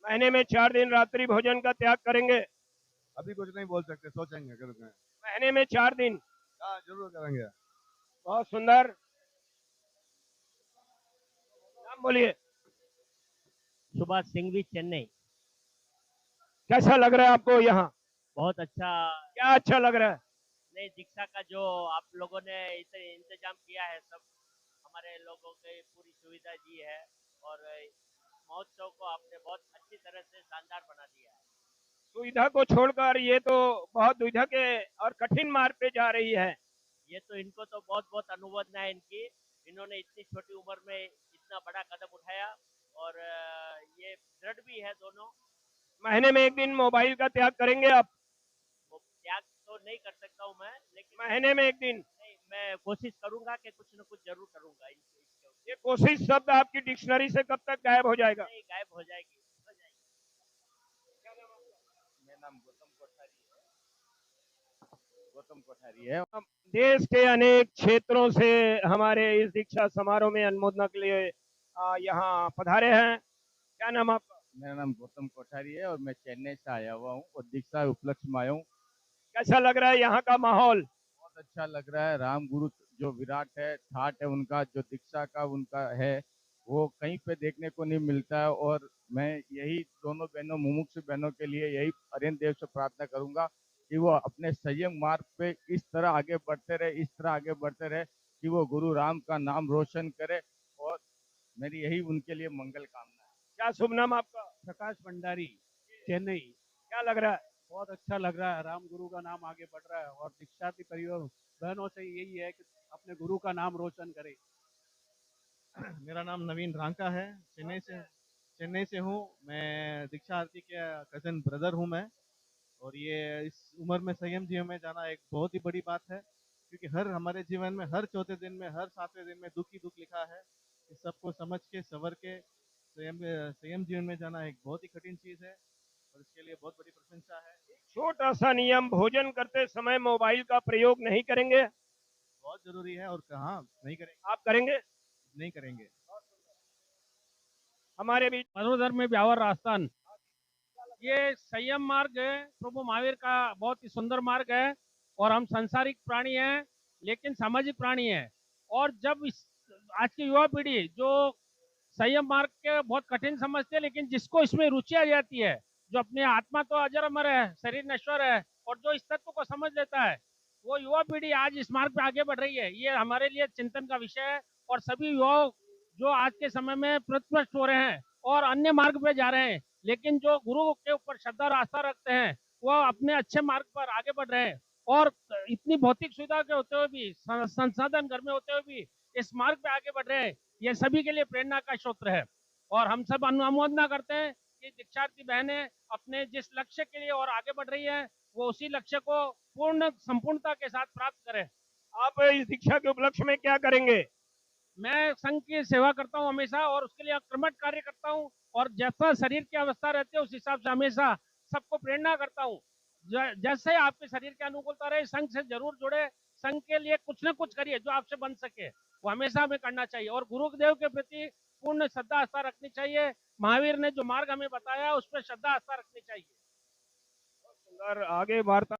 [SPEAKER 12] महीने में 4 दिन रात्रि भोजन का त्याग करेंगे?
[SPEAKER 8] अभी कुछ नहीं बोल सकते, सोचेंगे करेंगे।
[SPEAKER 12] महीने में 4 दिन?
[SPEAKER 8] हाँ, जरूर करेंगे।
[SPEAKER 12] बहुत सुंदर। नाम बोलिए।
[SPEAKER 16] सुभाष सिंघवी, चेन्नई।
[SPEAKER 12] कैसा लग रहा है आपको यहाँ?
[SPEAKER 16] बहुत अच्छा।
[SPEAKER 12] क्या अच्छा लग रहा है?
[SPEAKER 16] नई दीक्षा का जो आप लोगों ने इसे इंतजाम किया है, सब हमारे लोगों के पूरी सुविधा दी है और महोत्सव को आपने बहुत अच्छी तरह से शानदार बना दिया है।
[SPEAKER 12] सुविधा को छोड़कर ये तो बहुत दुविधा के और कठिन मार्ग पे जा रही है।
[SPEAKER 16] ये तो इनको तो बहुत बहुत अनुमोदना है इनकी। इन्होंने इतनी छोटी उम्र में इतना बड़ा कदम उठाया और ये दृढ़ भी है दोनों।
[SPEAKER 12] महीने में 1 दिन मोबाइल का त्याग करेंगे आप?
[SPEAKER 16] त्याग तो नहीं कर सकता हूँ मैं, लेकिन
[SPEAKER 12] महीने में 1 दिन
[SPEAKER 16] नहीं, मैं कोशिश करूंगा कि कुछ न कुछ जरूर करूंगा।
[SPEAKER 12] ये कोशिश शब्द आपकी डिक्शनरी से कब तक गायब हो जाएगा?
[SPEAKER 16] नहीं, गायब हो जाएगी।
[SPEAKER 14] मेरा नाम गौतम कोठारी है।
[SPEAKER 12] देश के अनेक क्षेत्रों से हमारे इस दीक्षा समारोह में अनुमोदना के लिए यहाँ पधारे हैं। क्या नाम आपका?
[SPEAKER 14] मेरा नाम गौतम कोठारी है और मैं चेन्नई से आया हुआ हूँ और दीक्षा उपलक्ष्य में आया हूँ।
[SPEAKER 12] कैसा लग रहा है यहाँ का माहौल?
[SPEAKER 14] बहुत अच्छा लग रहा है। राम गुरु जो विराट है, ठाट है उनका, जो दीक्षा का उनका है, वो कहीं पे देखने को नहीं मिलता है। और मैं यही दोनों बहनों, मुमुक्षु बहनों के लिए यही अरिहंत देव से प्रार्थना करूंगा कि वो अपने संयम मार्ग पे इस तरह आगे बढ़ते रहे कि वो गुरु राम का नाम रोशन करे। और मेरी यही उनके लिए मंगल कामना है।
[SPEAKER 12] क्या शुभ नाम आपका?
[SPEAKER 13] प्रकाश भंडारी, चेन्नई।
[SPEAKER 12] क्या लग रहा है?
[SPEAKER 13] बहुत अच्छा लग रहा है। राम गुरु का नाम आगे बढ़ रहा है और दीक्षार्थी परिवार बहनों से यही है कि अपने गुरु का नाम रोशन करे।
[SPEAKER 17] मेरा नाम नवीन रांका है, चेन्नई से हूँ। मैं दीक्षार्थी के कजन ब्रदर हूँ मैं। और ये इस उम्र में संयम जीवन में जाना एक बहुत ही बड़ी बात है, क्योंकि हमारे जीवन में हर चौथे दिन में, हर 7वें दिन में दुख ही दुख लिखा है। इस सबको समझ के, सवर के संयम जीवन में जाना एक बहुत ही कठिन चीज है और इसके लिए बहुत बड़ी प्रशंसा है।
[SPEAKER 12] छोटा सा नियम, भोजन करते समय मोबाइल का प्रयोग नहीं करेंगे।
[SPEAKER 17] बहुत जरूरी है। और कहाँ नहीं करेंगे?
[SPEAKER 12] आप करेंगे?
[SPEAKER 17] नहीं करेंगे।
[SPEAKER 12] हमारे बीच
[SPEAKER 18] मनोधर में ब्यावर राजस्थान, ये संयम मार्ग है प्रभु महावीर का, बहुत ही सुंदर मार्ग है। और हम सांसारिक प्राणी हैं लेकिन सामाजिक प्राणी हैं। और जब आज की युवा पीढ़ी जो संयम मार्ग के बहुत कठिन समझते हैं, लेकिन जिसको इसमें रुचि आ जाती है, जो अपने आत्मा तो अजर अमर है, शरीर नश्वर है, और जो इस तत्व को समझ लेता है, वो युवा पीढ़ी आज इस मार्ग पे आगे बढ़ रही है। ये हमारे लिए चिंतन का विषय है। और सभी युवा जो आज के समय में प्रतिष्ठित हो रहे हैं और अन्य मार्ग पे जा रहे हैं, लेकिन जो गुरु के ऊपर श्रद्धा और आस्था रखते हैं, वह अपने अच्छे मार्ग पर आगे बढ़ रहे हैं। और इतनी भौतिक सुविधा के होते हुए भी, संसाधन घर में होते हुए भी इस मार्ग पे आगे बढ़ रहे हैं। ये सभी के लिए प्रेरणा का स्रोत है। और हम सब अनुमोदना करते हैं कि दीक्षार्थी बहनें अपने जिस लक्ष्य के लिए और आगे बढ़ रही है, वो उसी लक्ष्य को संपूर्णता के साथ प्राप्त करें।
[SPEAKER 12] आप इस दीक्षा के उपलक्ष्य में क्या करेंगे?
[SPEAKER 18] मैं संघ की सेवा करता हूं हमेशा, और उसके लिए कर्मठ कार्य करता हूं। और जैसा शरीर की अवस्था रहती है उस हिसाब से हमेशा सबको प्रेरणा करता हूं। जैसे आपके शरीर की अनुकूलता रहे, संघ से जरूर जुड़े, संघ के लिए कुछ न कुछ करिए जो आपसे बन सके, वो हमेशा हमें करना चाहिए। और गुरुदेव के प्रति पूर्ण श्रद्धा आस्था रखनी चाहिए। महावीर ने जो मार्ग हमें बताया उस पर श्रद्धा आस्था रखनी चाहिए।
[SPEAKER 19] सुंदर आगे वार्ता।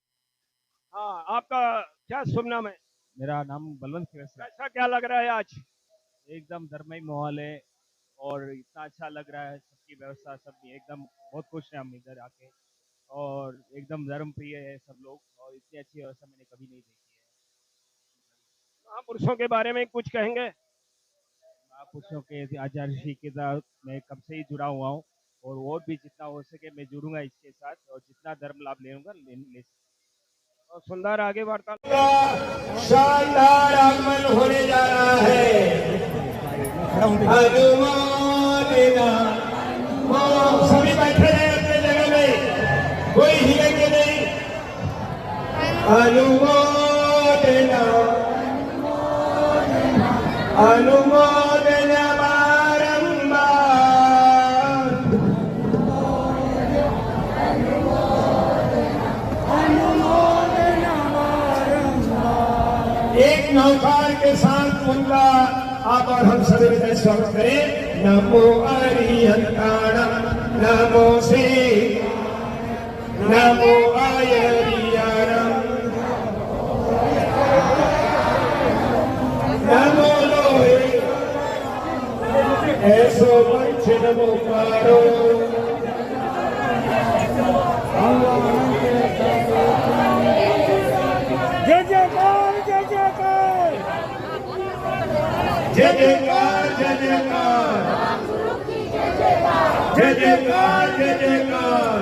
[SPEAKER 19] हाँ, आपका क्या शुभ नाम है?
[SPEAKER 13] मेरा नाम बलवंत श्रीवास्तव।
[SPEAKER 19] ऐसा क्या लग रहा है आज?
[SPEAKER 13] एकदम धर्ममय माहौल है और इतना अच्छा लग रहा है, सबकी व्यवस्था सब एकदम बहुत खुश हैं हम इधर आके, और एकदम धर्म प्रिय है सब लोग, और इतनी अच्छी व्यवस्था मैंने कभी नहीं देखी है।
[SPEAKER 19] महापुरुषों के बारे में कुछ कहेंगे?
[SPEAKER 13] महापुरुषों के आचार्य के साथ मैं कब से ही जुड़ा हुआ हूँ, और भी जितना हो सके मैं जुड़ूंगा इसके साथ, और जितना धर्म लाभ लेऊंगा ले
[SPEAKER 19] और सुंदर आगे वार्ता।
[SPEAKER 12] शानदार आगमन होने जा रहा है। सभी बैठे रहे अपने जगह में, कोई हिलेंगे नहीं। अनुमोदना अनुमोदना बारंबार। एक नौकार के साथ उनका आप और हम सभी मिलकर स्वागत करें। नमो अरिहंताणम नमो से नमो आयरियाणम नमो लोहे ऐसो वंश नमो पारो। जय जयकार जय जयकार जय जयकार जय जयकार जय जयकार जय जयकार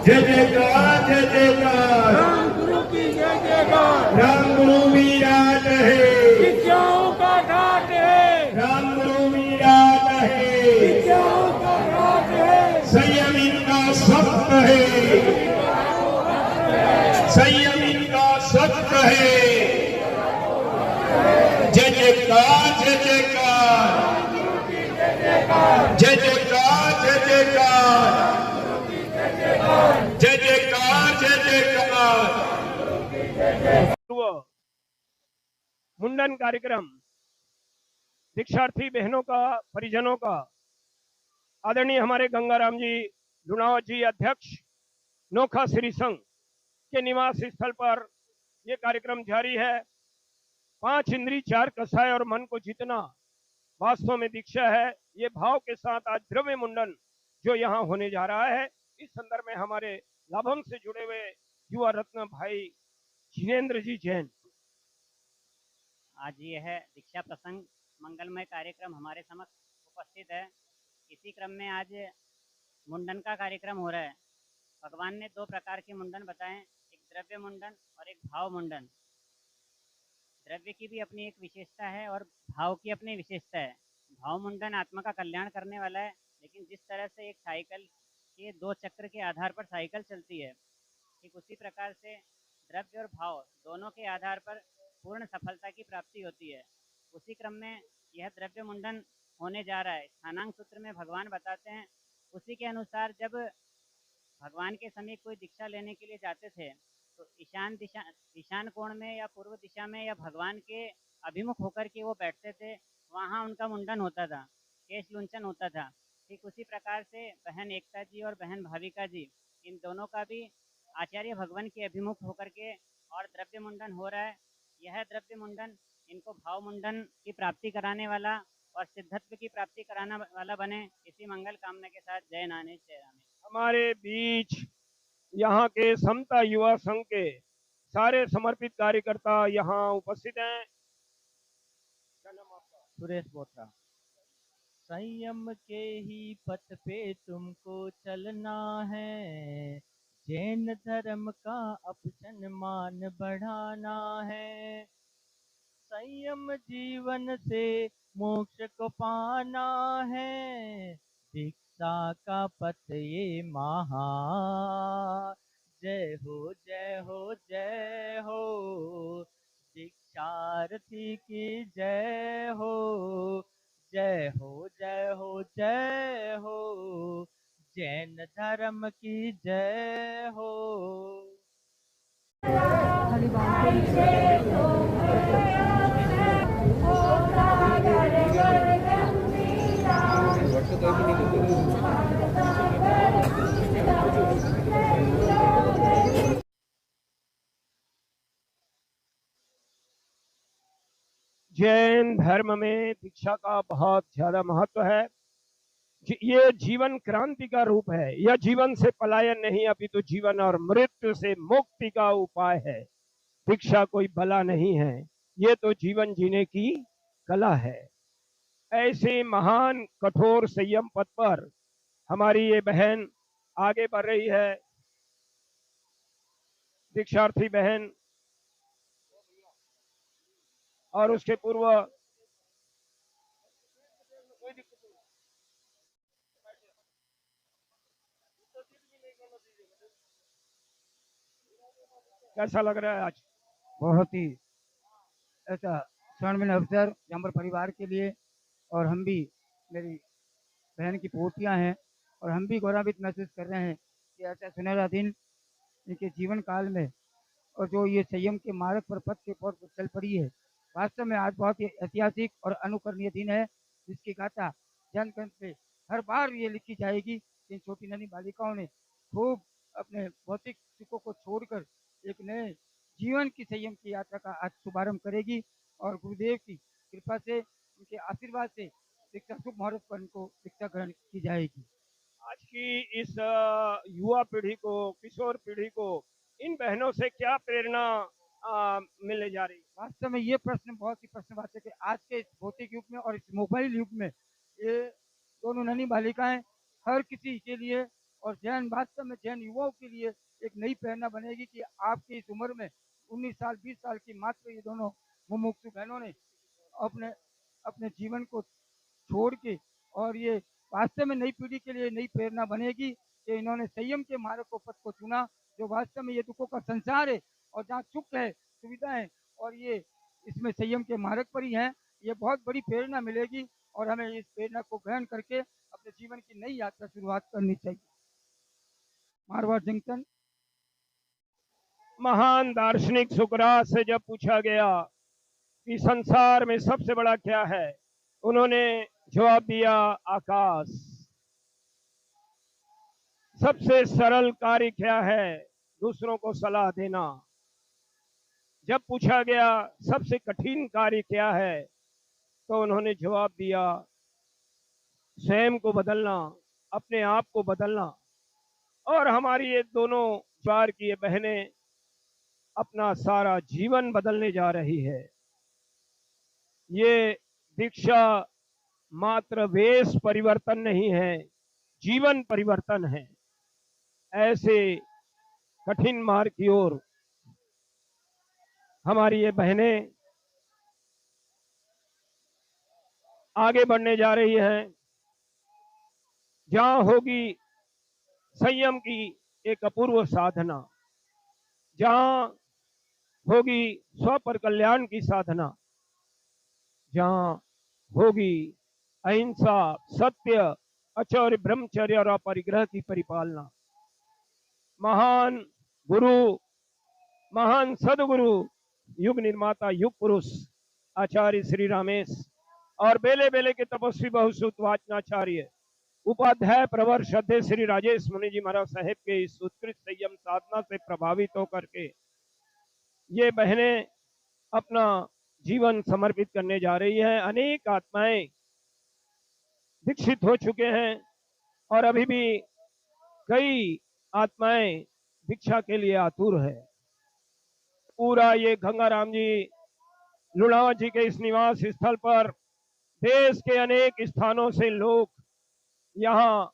[SPEAKER 12] जय जयकार जय जयकार। राम गुरु की जय जयकार। राम गुरु विराट है, विद्याओं का घाट है। राम गुरु विराट है, विद्याओं का घाट है। संयम इनका सख्त है, संयम इनका सख्त है। जय जयकार जय जयकार जय जयकार जय जयकार जय जयकार जय जयकार।
[SPEAKER 19] मुंडन कार्यक्रम दीक्षार्थी बहनों का, परिजनों का, आदरणीय हमारे गंगाराम जी लुणावत जी अध्यक्ष नोखा श्री संघ के निवास स्थल पर यह कार्यक्रम जारी है। 5 इंद्री 4 कसाय और मन को जीतना वास्तव में दीक्षा है। ये भाव के साथ आज द्रव्य मुंडन जो यहाँ होने जा रहा है, इस संदर्भ में हमारे लाभम से जुड़े हुए युवा रत्न भाई जिनेन्द्र जी जैन।
[SPEAKER 20] आज ये है दीक्षा प्रसंग मंगलमय कार्यक्रम हमारे समक्ष उपस्थित है। इसी क्रम में आज मुंडन का कार्यक्रम हो रहा है। भगवान ने 2 प्रकार के मुंडन बताए, एक द्रव्य मुंडन और एक भाव मुंडन। द्रव्य की भी अपनी एक विशेषता है और भाव की अपनी विशेषता है। भाव मुंडन आत्मा का कल्याण करने वाला है, लेकिन जिस तरह से एक साइकिल के 2 चक्र के आधार पर साइकिल चलती है, ठीक उसी प्रकार से द्रव्य और भाव दोनों के आधार पर पूर्ण सफलता की प्राप्ति होती है। उसी क्रम में यह द्रव्य मुंडन होने जा रहा है। स्थानांक सूत्र में भगवान बताते हैं, उसी के अनुसार जब भगवान के समीप कोई दीक्षा लेने के लिए जाते थे तो ईशान कोण में या पूर्व दिशा में या भगवान के अभिमुख होकर के वो बैठते थे, वहाँ उनका मुंडन होता था, केश लुंचन होता था। ठीक उसी प्रकार से बहन एकता जी और बहन भाविका जी, इन दोनों का भी आचार्य भगवान के अभिमुख होकर के और द्रव्य मुंडन हो रहा है। यह द्रव्य मुंडन इनको भाव मुंडन की प्राप्ति कराने वाला और सिद्धत्व की प्राप्ति कराने वाला बने, इसी मंगल कामना के साथ जय नानेश जय रामेश।
[SPEAKER 19] हमारे बीच यहाँ के समता युवा संघ के सारे समर्पित कार्यकर्ता यहाँ उपस्थित हैं।
[SPEAKER 21] सुरेश बोथरा। संयम के ही पथ पे तुमको चलना है, जैन धर्म का अपसन मान बढ़ाना है। संयम जीवन से मोक्ष को पाना है, दीक्षा का पथ ये महा। जय हो जय हो जय हो, दीक्षार्थी की जय हो। जय हो जय हो जय हो, जैन धर्म की जय हो।
[SPEAKER 11] तो कहीं भी नहीं देते।
[SPEAKER 19] जैन धर्म में दीक्षा का बहुत ज्यादा महत्व है। ये जीवन क्रांति का रूप है। यह जीवन से पलायन नहीं, अभी तो जीवन और मृत्यु से मुक्ति का उपाय है। दीक्षा कोई बला नहीं है, ये तो जीवन जीने की कला है। ऐसे महान कठोर संयम पथ पर हमारी ये बहन आगे बढ़ रही है। दीक्षार्थी बहन और उसके पूर्व कैसा लग रहा है आज?
[SPEAKER 1] बहुत ही ऐसा स्वर्णिम अवसर जम्बर परिवार के लिए, और हम भी, मेरी बहन की पोतियां हैं और हम भी गौरवान्वित महसूस कर रहे हैं कि ऐसा सुनहरा दिन इनके जीवन काल में, और जो ये संयम के मार्ग पर पथ के पौध पर चल पड़ी है। वास्तव में आज बहुत ही ऐतिहासिक और अनुकरणीय दिन है, जिसकी गाथा जन ग्रंथ में हर बार ये लिखी जाएगी। इन छोटी नन्ही बालिकाओं ने खूब अपने भौतिक सुखों को छोड़कर एक नए जीवन की संयम की यात्रा का आज शुभारंभ करेगी, और गुरुदेव की कृपा से, उनके आशीर्वाद से दीक्षा शुभ मुहूर्त पर इनको दीक्षा ग्रहण की जाएगी।
[SPEAKER 19] आज की इस युवा पीढ़ी को, किशोर पीढ़ी को इन बहनों से क्या प्रेरणा मिलने जा रही है?
[SPEAKER 1] वास्तव में ये प्रश्न बहुत ही प्रश्नवाचक है कि आज के इस भौतिक युग में और इस मोबाइल युग में ये दोनों नन्ही बालिकाएं हर किसी के लिए, और जैन वास्तव में जैन युवाओं के लिए एक नई प्रेरणा बनेगी कि आपकी इस उम्र में 19 साल 20 साल की मात्र ये दोनों मुमुक्षु बहनों ने अपने जीवन को छोड़ के, और ये वास्तव में नई पीढ़ी के लिए नई प्रेरणा बनेगी कि इन्होंने संयम के मार्ग को पथ को चुना, जो वास्तव में ये दुखों का संसार है और जहाँ सुख है, सुविधा है, और ये इसमें संयम के मार्ग पर ही हैं। ये बहुत बड़ी प्रेरणा मिलेगी और हमें इस प्रेरणा को ग्रहण करके अपने जीवन की नई यात्रा शुरुआत करनी चाहिए। मारवाड़ जंक्शन।
[SPEAKER 19] महान दार्शनिक सुकरात से जब पूछा गया कि संसार में सबसे बड़ा क्या है, उन्होंने जवाब दिया आकाश। सबसे सरल कार्य क्या है, दूसरों को सलाह देना। जब पूछा गया सबसे कठिन कार्य क्या है, तो उन्होंने जवाब दिया स्वयं को बदलना, अपने आप को बदलना। और हमारी ये दोनों बार की ये बहनें अपना सारा जीवन बदलने जा रही है। ये दीक्षा मात्र वेश परिवर्तन नहीं है, जीवन परिवर्तन है। ऐसे कठिन मार्ग की ओर हमारी ये बहनें आगे बढ़ने जा रही हैं। जहां होगी संयम की एक अपूर्व साधना, जहां होगी स्व पर कल्याण की साधना, जहां होगी अहिंसा, सत्य, अचौर्य, ब्रह्मचर्य और अपरिग्रह की परिपालना। महान गुरु, महान सदगुरु, युग निर्माता, युग पुरुष आचार्य श्री रामेश और बेले बेले के तपस्वी बहुश्रुत वाचनाचार्य उपाध्याय प्रवर श्रद्धे श्री राजेश मुनि जी महाराज साहेब के इस उत्कृष्ट संयम साधना से प्रभावित होकर के ये बहनें अपना जीवन समर्पित करने जा रही हैं। अनेक आत्माएं दीक्षित हो चुके हैं और अभी भी कई आत्माएं दीक्षा के लिए आतुर है। पूरा ये गंगाराम जी लुणावा जी के इस निवास स्थल पर देश के अनेक स्थानों से लोग यहाँ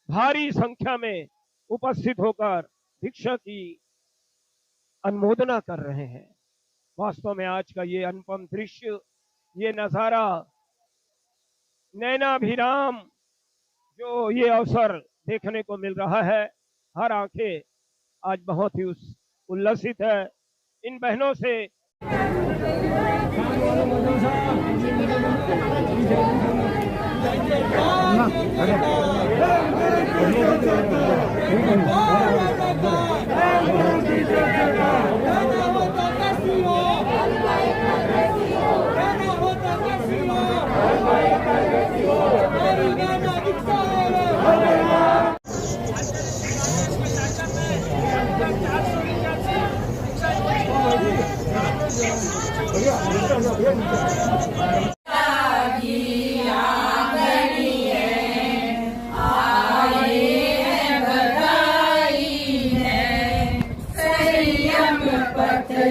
[SPEAKER 19] भारी संख्या में उपस्थित होकर दीक्षा की अनुमोदना कर रहे हैं। वास्तव में आज का ये अनुपम दृश्य, ये नजारा, नैनाभिराम जो ये अवसर देखने को मिल रहा है, हर आंखें आज बहुत ही उल्लसित है इन बहनों से।
[SPEAKER 22] होता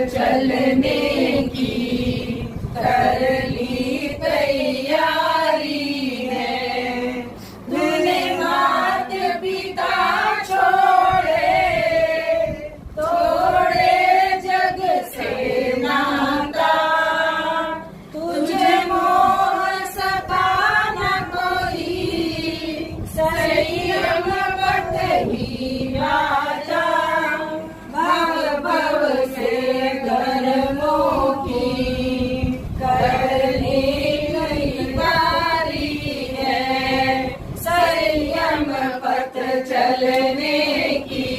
[SPEAKER 11] चलने की कर ली तैयारी है, तूने मात पिता छोड़े, तोड़े जग से नाता, तुझे मोह सता न कोई, संयम पथ ही राजा, भव भव से कर्मों की करनी तैयारी है, संयम पथ चलने की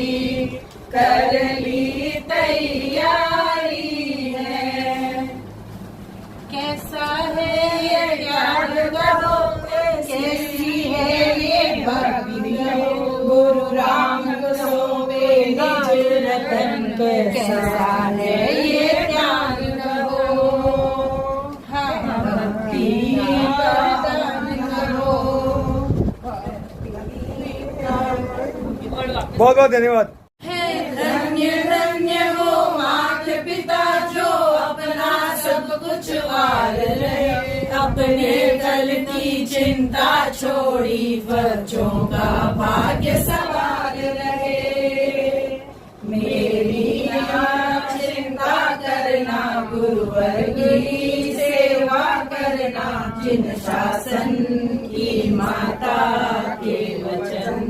[SPEAKER 11] कर ली तैयारी है। कैसा है ये ज्ञान कहो, कैसी है ये भक्ति कहो, गुरु राम सोवे निज रतन, कैसा है ये ज्ञान कहो, भक्ति का दान करो।
[SPEAKER 4] बहुत बहुत धन्यवाद।
[SPEAKER 11] धन्य धन्य हो मात पिता जो अपना सब कुछ वार रहे, अपने कल की चिंता छोड़ी बच्चों का भाग्य सवार रहे। मेरी चिंता करना गुरुवर की सेवा करना, जिन शासन की माता के वचन।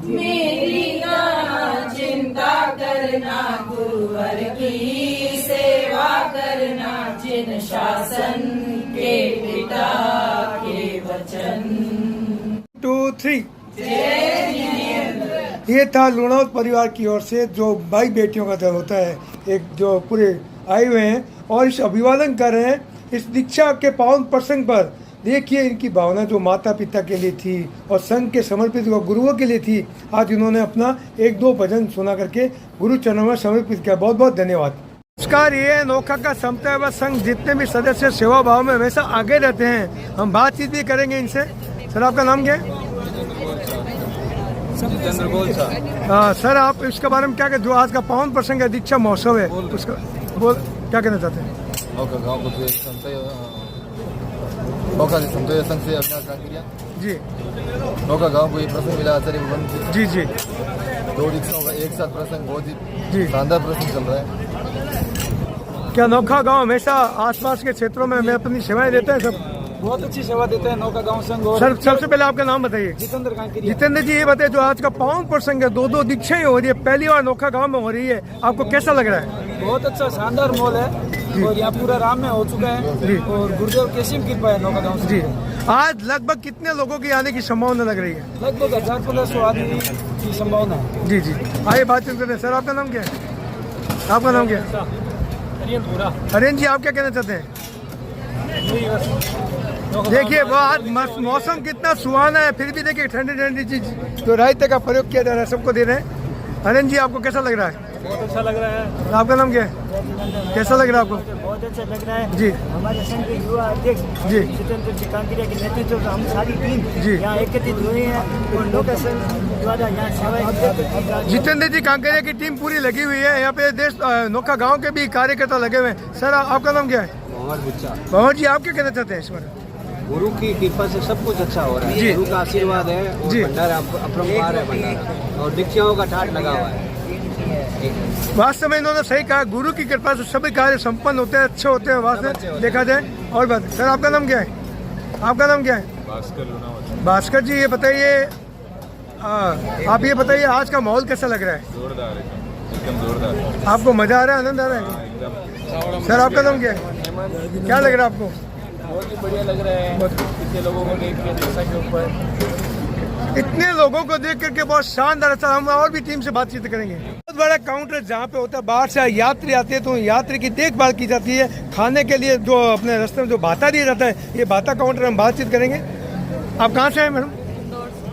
[SPEAKER 11] मेरी चिंता करना गुरुवर की सेवा करना, जिन शासन के पिता के वचन।
[SPEAKER 4] 2, 3
[SPEAKER 11] जय जिनेंद्र।
[SPEAKER 4] ये था लुणावत परिवार की ओर से जो भाई बेटियों का दल होता है, एक जो पूरे आए हुए हैं और इस अभिवादन कर रहे हैं इस दीक्षा के पावन प्रसंग पर। देखिए इनकी भावना जो माता पिता के लिए थी और संघ के समर्पित व गुरुओं के लिए थी, आज इन्होंने अपना 1-2 भजन सुना करके गुरु चरणों में समर्पित किया। बहुत बहुत धन्यवाद। नमस्कार, ये है नोखा का समता संघ। जितने भी सदस्य सेवा भाव में हमेशा आगे रहते हैं, हम बातचीत भी करेंगे इनसे। सर आपका नाम क्या है?
[SPEAKER 2] चंद्रगोल सर।
[SPEAKER 4] हाँ सर, आप इसके बारे में क्या कहते, जो आज का पावन प्रसंग है दीक्षा महोत्सव है, उसका क्या कहना चाहते हैं?
[SPEAKER 2] नौका समतोय संघ से अविनाश कांकरिया
[SPEAKER 4] जी।
[SPEAKER 2] नौका गांव को ये प्रसंग मिला आचार्य भवन से।
[SPEAKER 4] जी जी।
[SPEAKER 2] 2 दीक्षाओं का एक साथ प्रसंग, बहुत ही शानदार प्रसंग चल रहा है।
[SPEAKER 4] क्या नौका गांव हमेशा आसपास के क्षेत्रों में हमें अपनी सेवाएं देते हैं? सब
[SPEAKER 22] बहुत अच्छी सेवा देते हैं नौका गांव संघ।
[SPEAKER 4] सर सबसे पहले आपका नाम बताइए।
[SPEAKER 22] जितेंद्र कांकरिया।
[SPEAKER 4] जितेंद्र जी, ये बताइए जो आज का पावन प्रसंग है, 2-2 दीक्षाएं हो रही है, पहली बार नौका गांव में हो रही है, आपको कैसा लग रहा है?
[SPEAKER 22] बहुत अच्छा शानदार माहौल है और यहाँ पूरा राम में हो चुका है और गुरुदेव की असीम कृपा है नौका गांव
[SPEAKER 4] जी। आज लगभग कितने लोगों की आने की संभावना लग रही है?
[SPEAKER 22] लगभग 1000-1500 आदमी की संभावना है।
[SPEAKER 4] जी जी, आइए बातचीत करते हैं। सर आपका नाम क्या है? आपका नाम क्या है? हरियन जी, आप क्या कहना चाहते हैं? देखिए वो आज मौसम कितना सुहाना है, फिर भी देखिए ठंडी ठंडी चीज तो रायते का प्रयोग किया जा रहा है, सबको दे रहे हैं। हरियन जी, आपको कैसा लग रहा है?
[SPEAKER 22] बहुत अच्छा लग रहा है।
[SPEAKER 4] आपका नाम क्या है? कैसा लग रहा है आपको?
[SPEAKER 22] बहुत अच्छा लग रहा है
[SPEAKER 4] जी।
[SPEAKER 22] हमारे संघ के युवा अध्यक्ष
[SPEAKER 4] जी
[SPEAKER 22] जितेंद्र जी कांकरिया के नेतृत्व में हम सारी टीम
[SPEAKER 4] जी
[SPEAKER 22] यहाँ एकत्रित हुए हैं और नौका संघ द्वारा यहाँ सेवाएं।
[SPEAKER 4] जितेंद्र जी कांकरिया की टीम पूरी लगी हुई है, यहाँ पे देश नौका गाँव के भी कार्यकर्ता लगे हुए हैं। सर आपका नाम क्या है? मोहम्मद जी, आप क्या कहना चाहते हैं इस बारे?
[SPEAKER 23] गुरु की कृपा से सब कुछ अच्छा हो रहा है, गुरु का आशीर्वाद है और भंडारा अपरंपार है भंडारा और दीक्षाओं का ठाट लगा हुआ है।
[SPEAKER 4] वास्तव में इन्होंने सही कहा, गुरु की कृपा से सभी कार्य संपन्न होते हैं, अच्छे होते हैं वास्तव देखा जाए। और बात सर, आपका नाम क्या है? आपका नाम क्या है? भास्कर जी, ये बताइए आप ये बताइए आज का माहौल कैसा लग रहा है?
[SPEAKER 2] जोरदार है, एकदम जोरदार।
[SPEAKER 4] आपको मजा आ रहा है, आनंद आ रहा है? सर आपका नाम क्या है? क्या लग रहा है आपको?
[SPEAKER 22] बहुत ही बढ़िया लग रहा है। इतने लोगों को देख के दीक्षा के ऊपर,
[SPEAKER 4] इतने लोगों को देख करके बहुत शानदार। अच्छा, हम और भी टीम से बातचीत करेंगे। बहुत बड़ा काउंटर जहाँ पे होता है, बाहर से यात्री आते हैं तो यात्री की देखभाल की जाती है, खाने के लिए जो अपने रास्ते में जो भाता दिया जाता है, ये भाता काउंटर हम बातचीत करेंगे। आप कहाँ से हैं मैडम?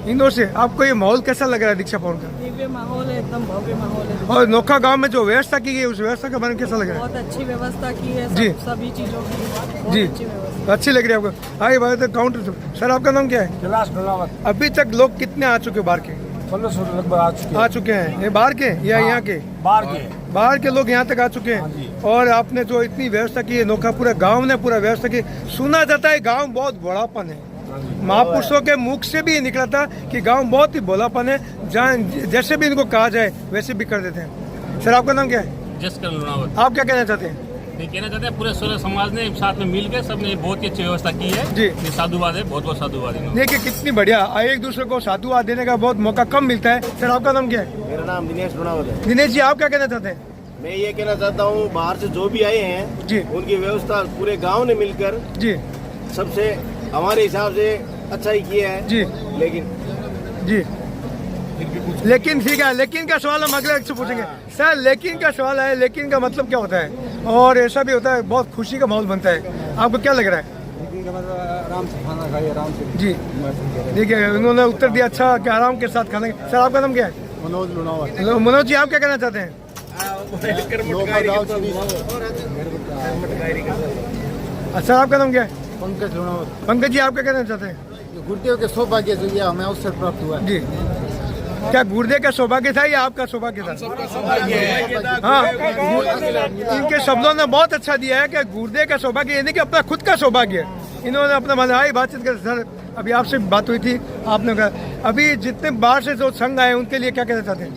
[SPEAKER 4] इंदौर से। आपको ये माहौल कैसा लग रहा है दीक्षा भवन का?
[SPEAKER 22] दिव्य
[SPEAKER 3] माहौल है, एकदम भव्य माहौल है।
[SPEAKER 4] और नोखा गांव में जो व्यवस्था की गई है उस व्यवस्था का बारे में कैसा लग रहा है?
[SPEAKER 3] बहुत अच्छी व्यवस्था की है
[SPEAKER 4] जी।
[SPEAKER 3] सभी चीजों की बहुत
[SPEAKER 4] जी
[SPEAKER 3] अच्छी व्यवस्था।
[SPEAKER 4] अच्छी लग रही है आपको? आइए बात काउंटर। सर आपका नाम क्या है?
[SPEAKER 6] कैलाश ढोलावत।
[SPEAKER 4] अभी तक लोग कितने आ चुके बाहर के?
[SPEAKER 6] 1500 लगभग आ चुके
[SPEAKER 4] हैं। ये बाहर के या यहाँ के? बाहर के लोग यहाँ तक आ चुके हैं। और आपने जो इतनी व्यवस्था की है, नोखा पूरा गांव ने पूरा व्यवस्था की। सुना जाता है गांव बहुत बड़ापन है, महापुरुषों के मुख से भी निकला था कि गांव बहुत ही भोलापन है, जहाँ जैसे भी इनको कहा जाए वैसे भी कर देते हैं। सर आपका नाम क्या है?
[SPEAKER 7] जसकर लुणावत।
[SPEAKER 4] आप क्या कहना चाहते हैं?
[SPEAKER 7] कहना चाहते हैं पूरे सोलर समाज ने साथ में मिलकर सबने बहुत ही अच्छी व्यवस्था की है
[SPEAKER 4] जी।
[SPEAKER 7] ये साधुवाद है, बहुत बहुत साधुवाद है।
[SPEAKER 4] देखिए कितनी बढ़िया, एक दूसरे को साधुवाद देने का बहुत मौका कम मिलता है। सर आपका नाम क्या है?
[SPEAKER 24] मेरा नाम दिनेश लुणावत है।
[SPEAKER 4] दिनेश जी आप क्या कहना चाहते हैं?
[SPEAKER 24] मैं ये कहना चाहता हूँ बाहर से जो भी आए हैं
[SPEAKER 4] जी,
[SPEAKER 24] उनकी व्यवस्था पूरे गांव ने मिलकर
[SPEAKER 4] जी
[SPEAKER 24] सबसे हमारे हिसाब से अच्छा ही किया है
[SPEAKER 4] जी। लेकिन ठीक है, लेकिन का सवाल हम अगले से पूछेंगे। सर लेकिन का सवाल है, लेकिन का मतलब क्या होता है? और ऐसा भी होता है बहुत खुशी का माहौल बनता है, आपको क्या लग रहा है?
[SPEAKER 6] आराम से खाना खाइए, आराम से।
[SPEAKER 4] जी देखिए उन्होंने उत्तर दिया अच्छा कि आराम के साथ खाना। सर आपका नाम क्या है?
[SPEAKER 6] मनोज लुणावत।
[SPEAKER 4] मनोज जी आप क्या कहना चाहते हैं? सर आपका नाम क्या है?
[SPEAKER 6] पंकज लुणावत।
[SPEAKER 4] पंकज जी आप क्या कहना चाहते हैं?
[SPEAKER 6] गुर्देव के सौभाग्य जो ये हमें अवसर प्राप्त हुआ
[SPEAKER 4] जी। क्या गुर्दे का सौभाग्य था या आपका सौभाग्य था? हाँ, इनके शब्दों ने बहुत अच्छा दिया है कि गुर्दे का सौभाग्य यानी कि अपना खुद का सौभाग्य। इन्होंने अपना मनाई बातचीत कर। सर अभी आपसे बात हुई थी, आपने कहा अभी जितने बाहर से जो संघ आए उनके लिए क्या कहना चाहते हैं?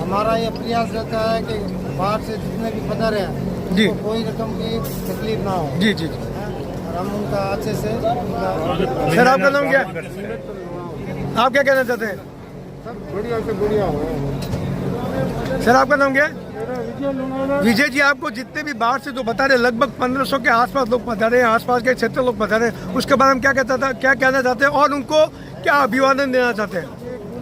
[SPEAKER 6] हमारा ये प्रयास रहता है कि बाहर से जितने भी पधारे हैं
[SPEAKER 4] जी,
[SPEAKER 6] तो कोई रकम की तकलीफ ना हो।
[SPEAKER 4] जी जी
[SPEAKER 6] और हम उनका अच्छे से।
[SPEAKER 4] सर आपका नाम क्या? आप क्या कहना चाहते हैं?
[SPEAKER 6] बढ़िया से बढ़िया हो।
[SPEAKER 4] सर आपका नाम क्या है? विजय जी आपको जितने भी बाहर से जो बता रहे लगभग 1500 के आसपास लोग पधारे हैं, आसपास के क्षेत्र लोग पधारे हैं, उसके बारे में क्या कहना चाहते हैं और उनको क्या अभिवादन देना चाहते हैं?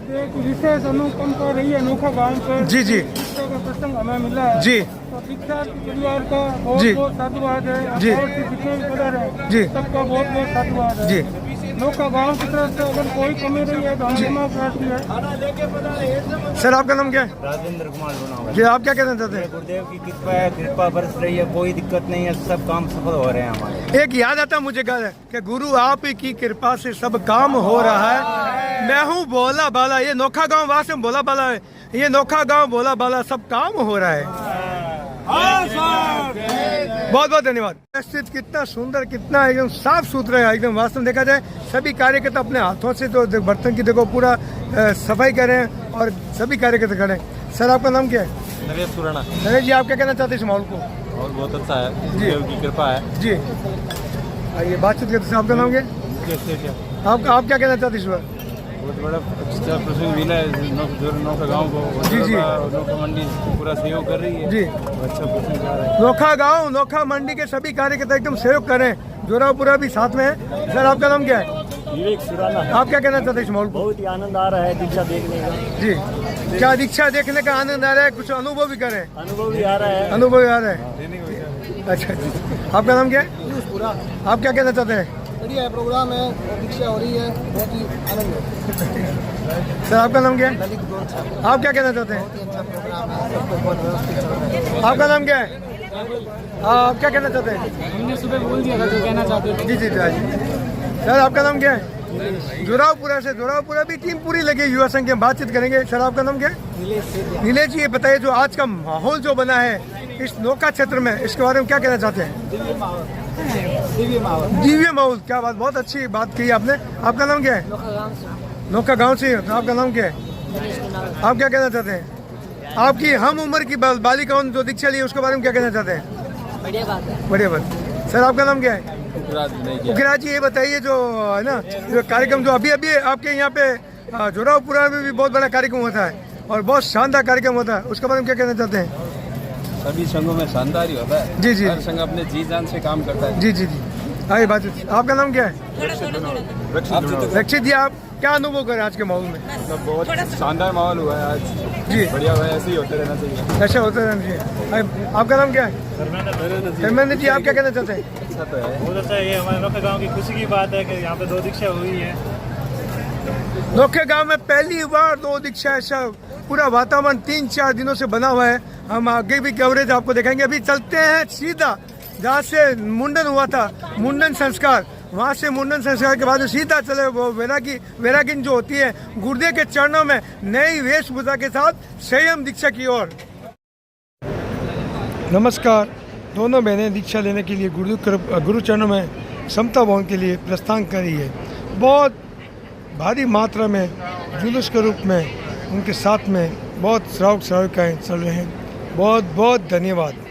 [SPEAKER 22] विशेष अनुकंपा रही है नोखा गांव पे।
[SPEAKER 4] जी जी
[SPEAKER 22] शिक्षा का प्रसंग हमें मिला है
[SPEAKER 4] जी।
[SPEAKER 22] तो शिक्षा परिवार का बहुत
[SPEAKER 4] जी।
[SPEAKER 22] बहुत साधुवाद है
[SPEAKER 4] जी।
[SPEAKER 22] और जितने भी पधारे हैं
[SPEAKER 4] जी।
[SPEAKER 22] सबका बहुत बहुत साधुवाद है
[SPEAKER 4] जी।
[SPEAKER 22] नोखा गांव की तरफ से अगर कोई कमी रही है तो हम क्षमा प्रार्थी है।
[SPEAKER 4] सर आपका नाम क्या है?
[SPEAKER 23] राजेंद्र कुमार लुणावत।
[SPEAKER 4] जी आप क्या कहना चाहते हैं?
[SPEAKER 23] गुरुदेव की कृपा है, कृपा बरस रही है, कोई दिक्कत नहीं है, सब काम सफल हो रहे हैं हमारे।
[SPEAKER 4] एक याद आता मुझे कि गुरु आप ही की कृपा से सब काम हो रहा है। मैं हूँ भोला बाला, ये नोखा गांव वास्तव में भोला बाला है, ये नोखा गांव भोला बाला, सब काम हो रहा है। बहुत बहुत धन्यवाद। व्यवस्थित कितना सुंदर, कितना एकदम साफ सुथरा है एकदम। वास्तव में देखा जाए सभी कार्यकर्ता अपने हाथों से तो बर्तन की देखो पूरा सफाई कर रहे हैं और सभी कार्यकर्ता खड़े हैं। सर आपका नाम क्या है?
[SPEAKER 17] नरेश सुराना।
[SPEAKER 4] नरेश जी आप क्या कहना चाहते हैं इस माहौल को?
[SPEAKER 17] और बहुत अच्छा है, गुरुदेव की कृपा है
[SPEAKER 4] जी। आइए बातचीत करते हैं। आपका नाम क्या है? आप क्या कहना चाहते हैं इस बार?
[SPEAKER 17] बहुत बड़ा अच्छा प्रसंग मिला है नौखा गांव को।
[SPEAKER 4] जी जी।
[SPEAKER 17] नौखा मंडी पूरा सहयोग कर रही है
[SPEAKER 4] जी।
[SPEAKER 17] अच्छा प्रसंग जा रहा है।
[SPEAKER 4] नोखा गांव नोखा मंडी के सभी कार्यकर्ता एकदम सहयोग कर रहे हैं, जोरापुरा भी साथ में है। सर आपका नाम क्या है?
[SPEAKER 25] विवेक सुराना।
[SPEAKER 4] आप क्या कहना चाहते हैं इस माहौल को?
[SPEAKER 25] बहुत ही आनंद आ रहा है दीक्षा देखने का।
[SPEAKER 4] जी क्या दीक्षा देखने का आनंद आ रहा है? कुछ अनुभव भी कर रहे हैं?
[SPEAKER 25] अनुभव भी आ रहा है।
[SPEAKER 4] अनुभव भी आ रहा है। अच्छा जी। आपका नाम क्या है? आप क्या कहना चाहते हैं?
[SPEAKER 6] बढ़िया प्रोग्राम है, दीक्षा हो रही है, बहुत ही आनंद है।
[SPEAKER 4] सर आपका नाम क्या है? आप क्या कहना चाहते हैं? आपका नाम क्या है? आप क्या कहना चाहते हैं?
[SPEAKER 22] हमने सुबह बोल दिया था जो कहना चाहते थे।
[SPEAKER 4] जी जी जी। सर आपका नाम क्या है? जोरापुरा से। जोरापुरा भी टीम पूरी लगी युवा संघ की, हम बातचीत करेंगे। सर आपका नाम क्या है? नीलेश जी ये बताइए जो आज का माहौल जो बना है इस नौका क्षेत्र में, इसके बारे में क्या कहना चाहते हैं? दिव्य माहौल। क्या बात, बहुत अच्छी बात की आपने। आपका नाम क्या है? नोखा गांव से। आपका नाम क्या है? आप क्या कहना चाहते हैं? आपकी हम उम्र की बालिकाओं ने जो दीक्षा ली है उसके बारे में क्या कहना चाहते हैं?
[SPEAKER 3] बढ़िया बात है।
[SPEAKER 4] बढ़िया बात। सर आपका नाम क्या है? उखराज जी ये बताइए जो है ना जो कार्यक्रम जो अभी अभी आपके यहाँ पे जोरापुरा में भी बहुत बड़ा कार्यक्रम होता है और बहुत शानदार कार्यक्रम होता है, उसके बारे में क्या कहना चाहते हैं?
[SPEAKER 17] सभी संघों में शानदार ही होता है।
[SPEAKER 4] जी जी।
[SPEAKER 17] हर संघ अपने जी जान से काम करता है।
[SPEAKER 4] जी जी जी। आइए बात। आपका नाम क्या है? रक्षित जी आप क्या अनुभव करें आज के माहौल में?
[SPEAKER 17] बहुत शानदार माहौल हुआ है आज
[SPEAKER 4] जी।
[SPEAKER 17] बढ़िया हुआ है, ऐसे ही होते रहना चाहिए।
[SPEAKER 4] ऐसा होता रहना चाहिए। आपका नाम क्या है? धर्मेंद्र जी आप क्या कहना चाहते हैं?
[SPEAKER 17] अच्छा तो है,
[SPEAKER 25] बहुत अच्छा है। ये हमारे नौखा गांव की खुशी की बात है कि यहाँ पे 2 दीक्षा हुई है।
[SPEAKER 4] नोखे गांव में पहली बार 2 दीक्षा ऐसा पूरा वातावरण 3-4 दिनों से बना हुआ है। हम आगे भी कवरेज आपको दिखाएंगे। अभी चलते हैं सीधा जहाँ से मुंडन हुआ था, मुंडन संस्कार, वहाँ से मुंडन संस्कार के बाद सीधा चले वो वैरागिन जो होती है गुरुदेव के चरणों में नई वेशभूषा के साथ संयम दीक्षा की ओर। नमस्कार। दोनों बहनें दीक्षा लेने के लिए गुरु चरणों में समता भवन के लिए प्रस्थान कर रही है। बहुत भारी मात्रा में जुलूस के रूप में उनके साथ में बहुत श्रावक श्राविकाएँ चल रहे हैं। बहुत बहुत धन्यवाद।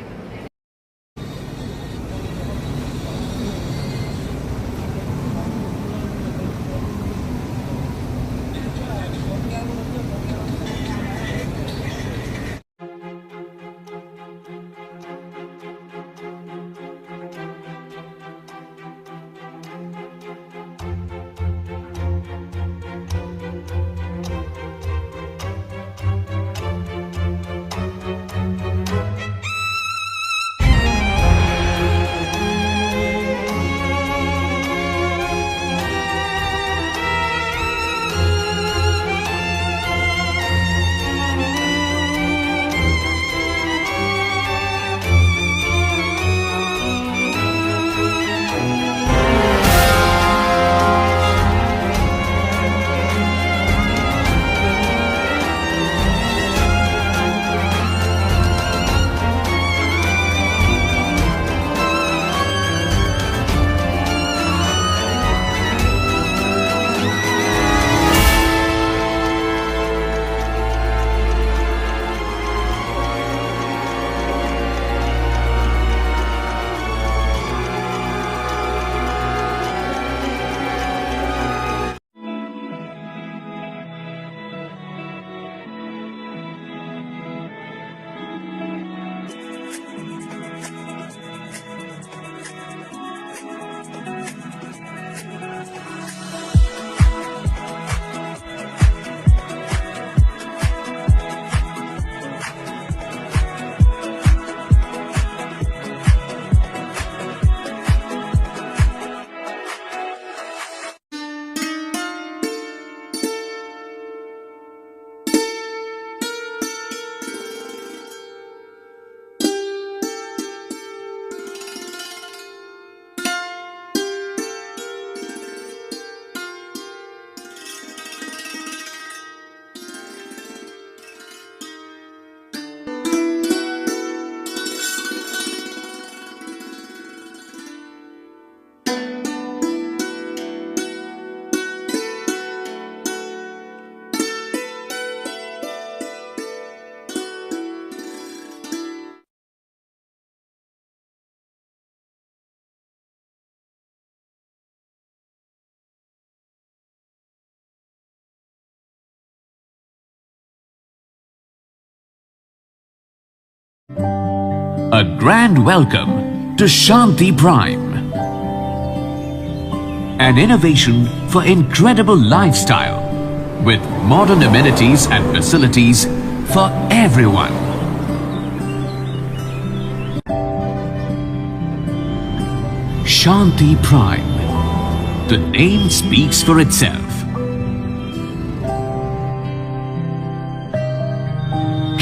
[SPEAKER 5] A grand welcome to Shanti Prime, an innovation for incredible lifestyle with modern amenities and facilities for everyone. Shanti Prime. The name speaks for itself.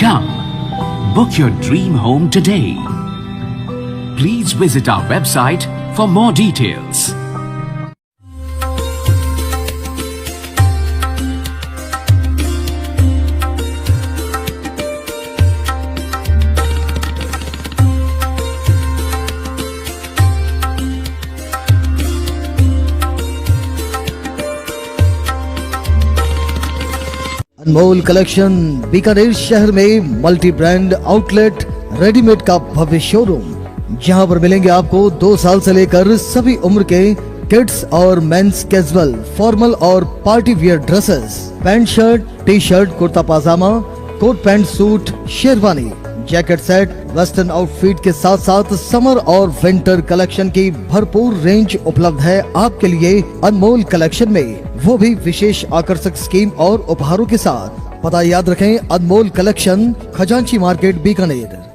[SPEAKER 5] Come, book your dream home today. Please visit our website for more details.
[SPEAKER 8] Anmol collection Bikaner शहर में मल्टी ब्रांड आउटलेट रेडीमेड का भव्य शोरूम, जहां पर मिलेंगे आपको 2 साल से लेकर सभी उम्र के किड्स और मेंस कैजुअल, फॉर्मल और party wear dresses, pant shirt, T shirt, kurta pajama, coat pant suit, sherwani, jacket set, western outfit के साथ साथ समर और विंटर कलेक्शन की भरपूर रेंज उपलब्ध है आपके लिए अनमोल कलेक्शन में, वो भी विशेष आकर्षक स्कीम और उपहारों के साथ। पता याद रखें, अनमोल कलेक्शन, खजांची मार्केट, बीकानेर।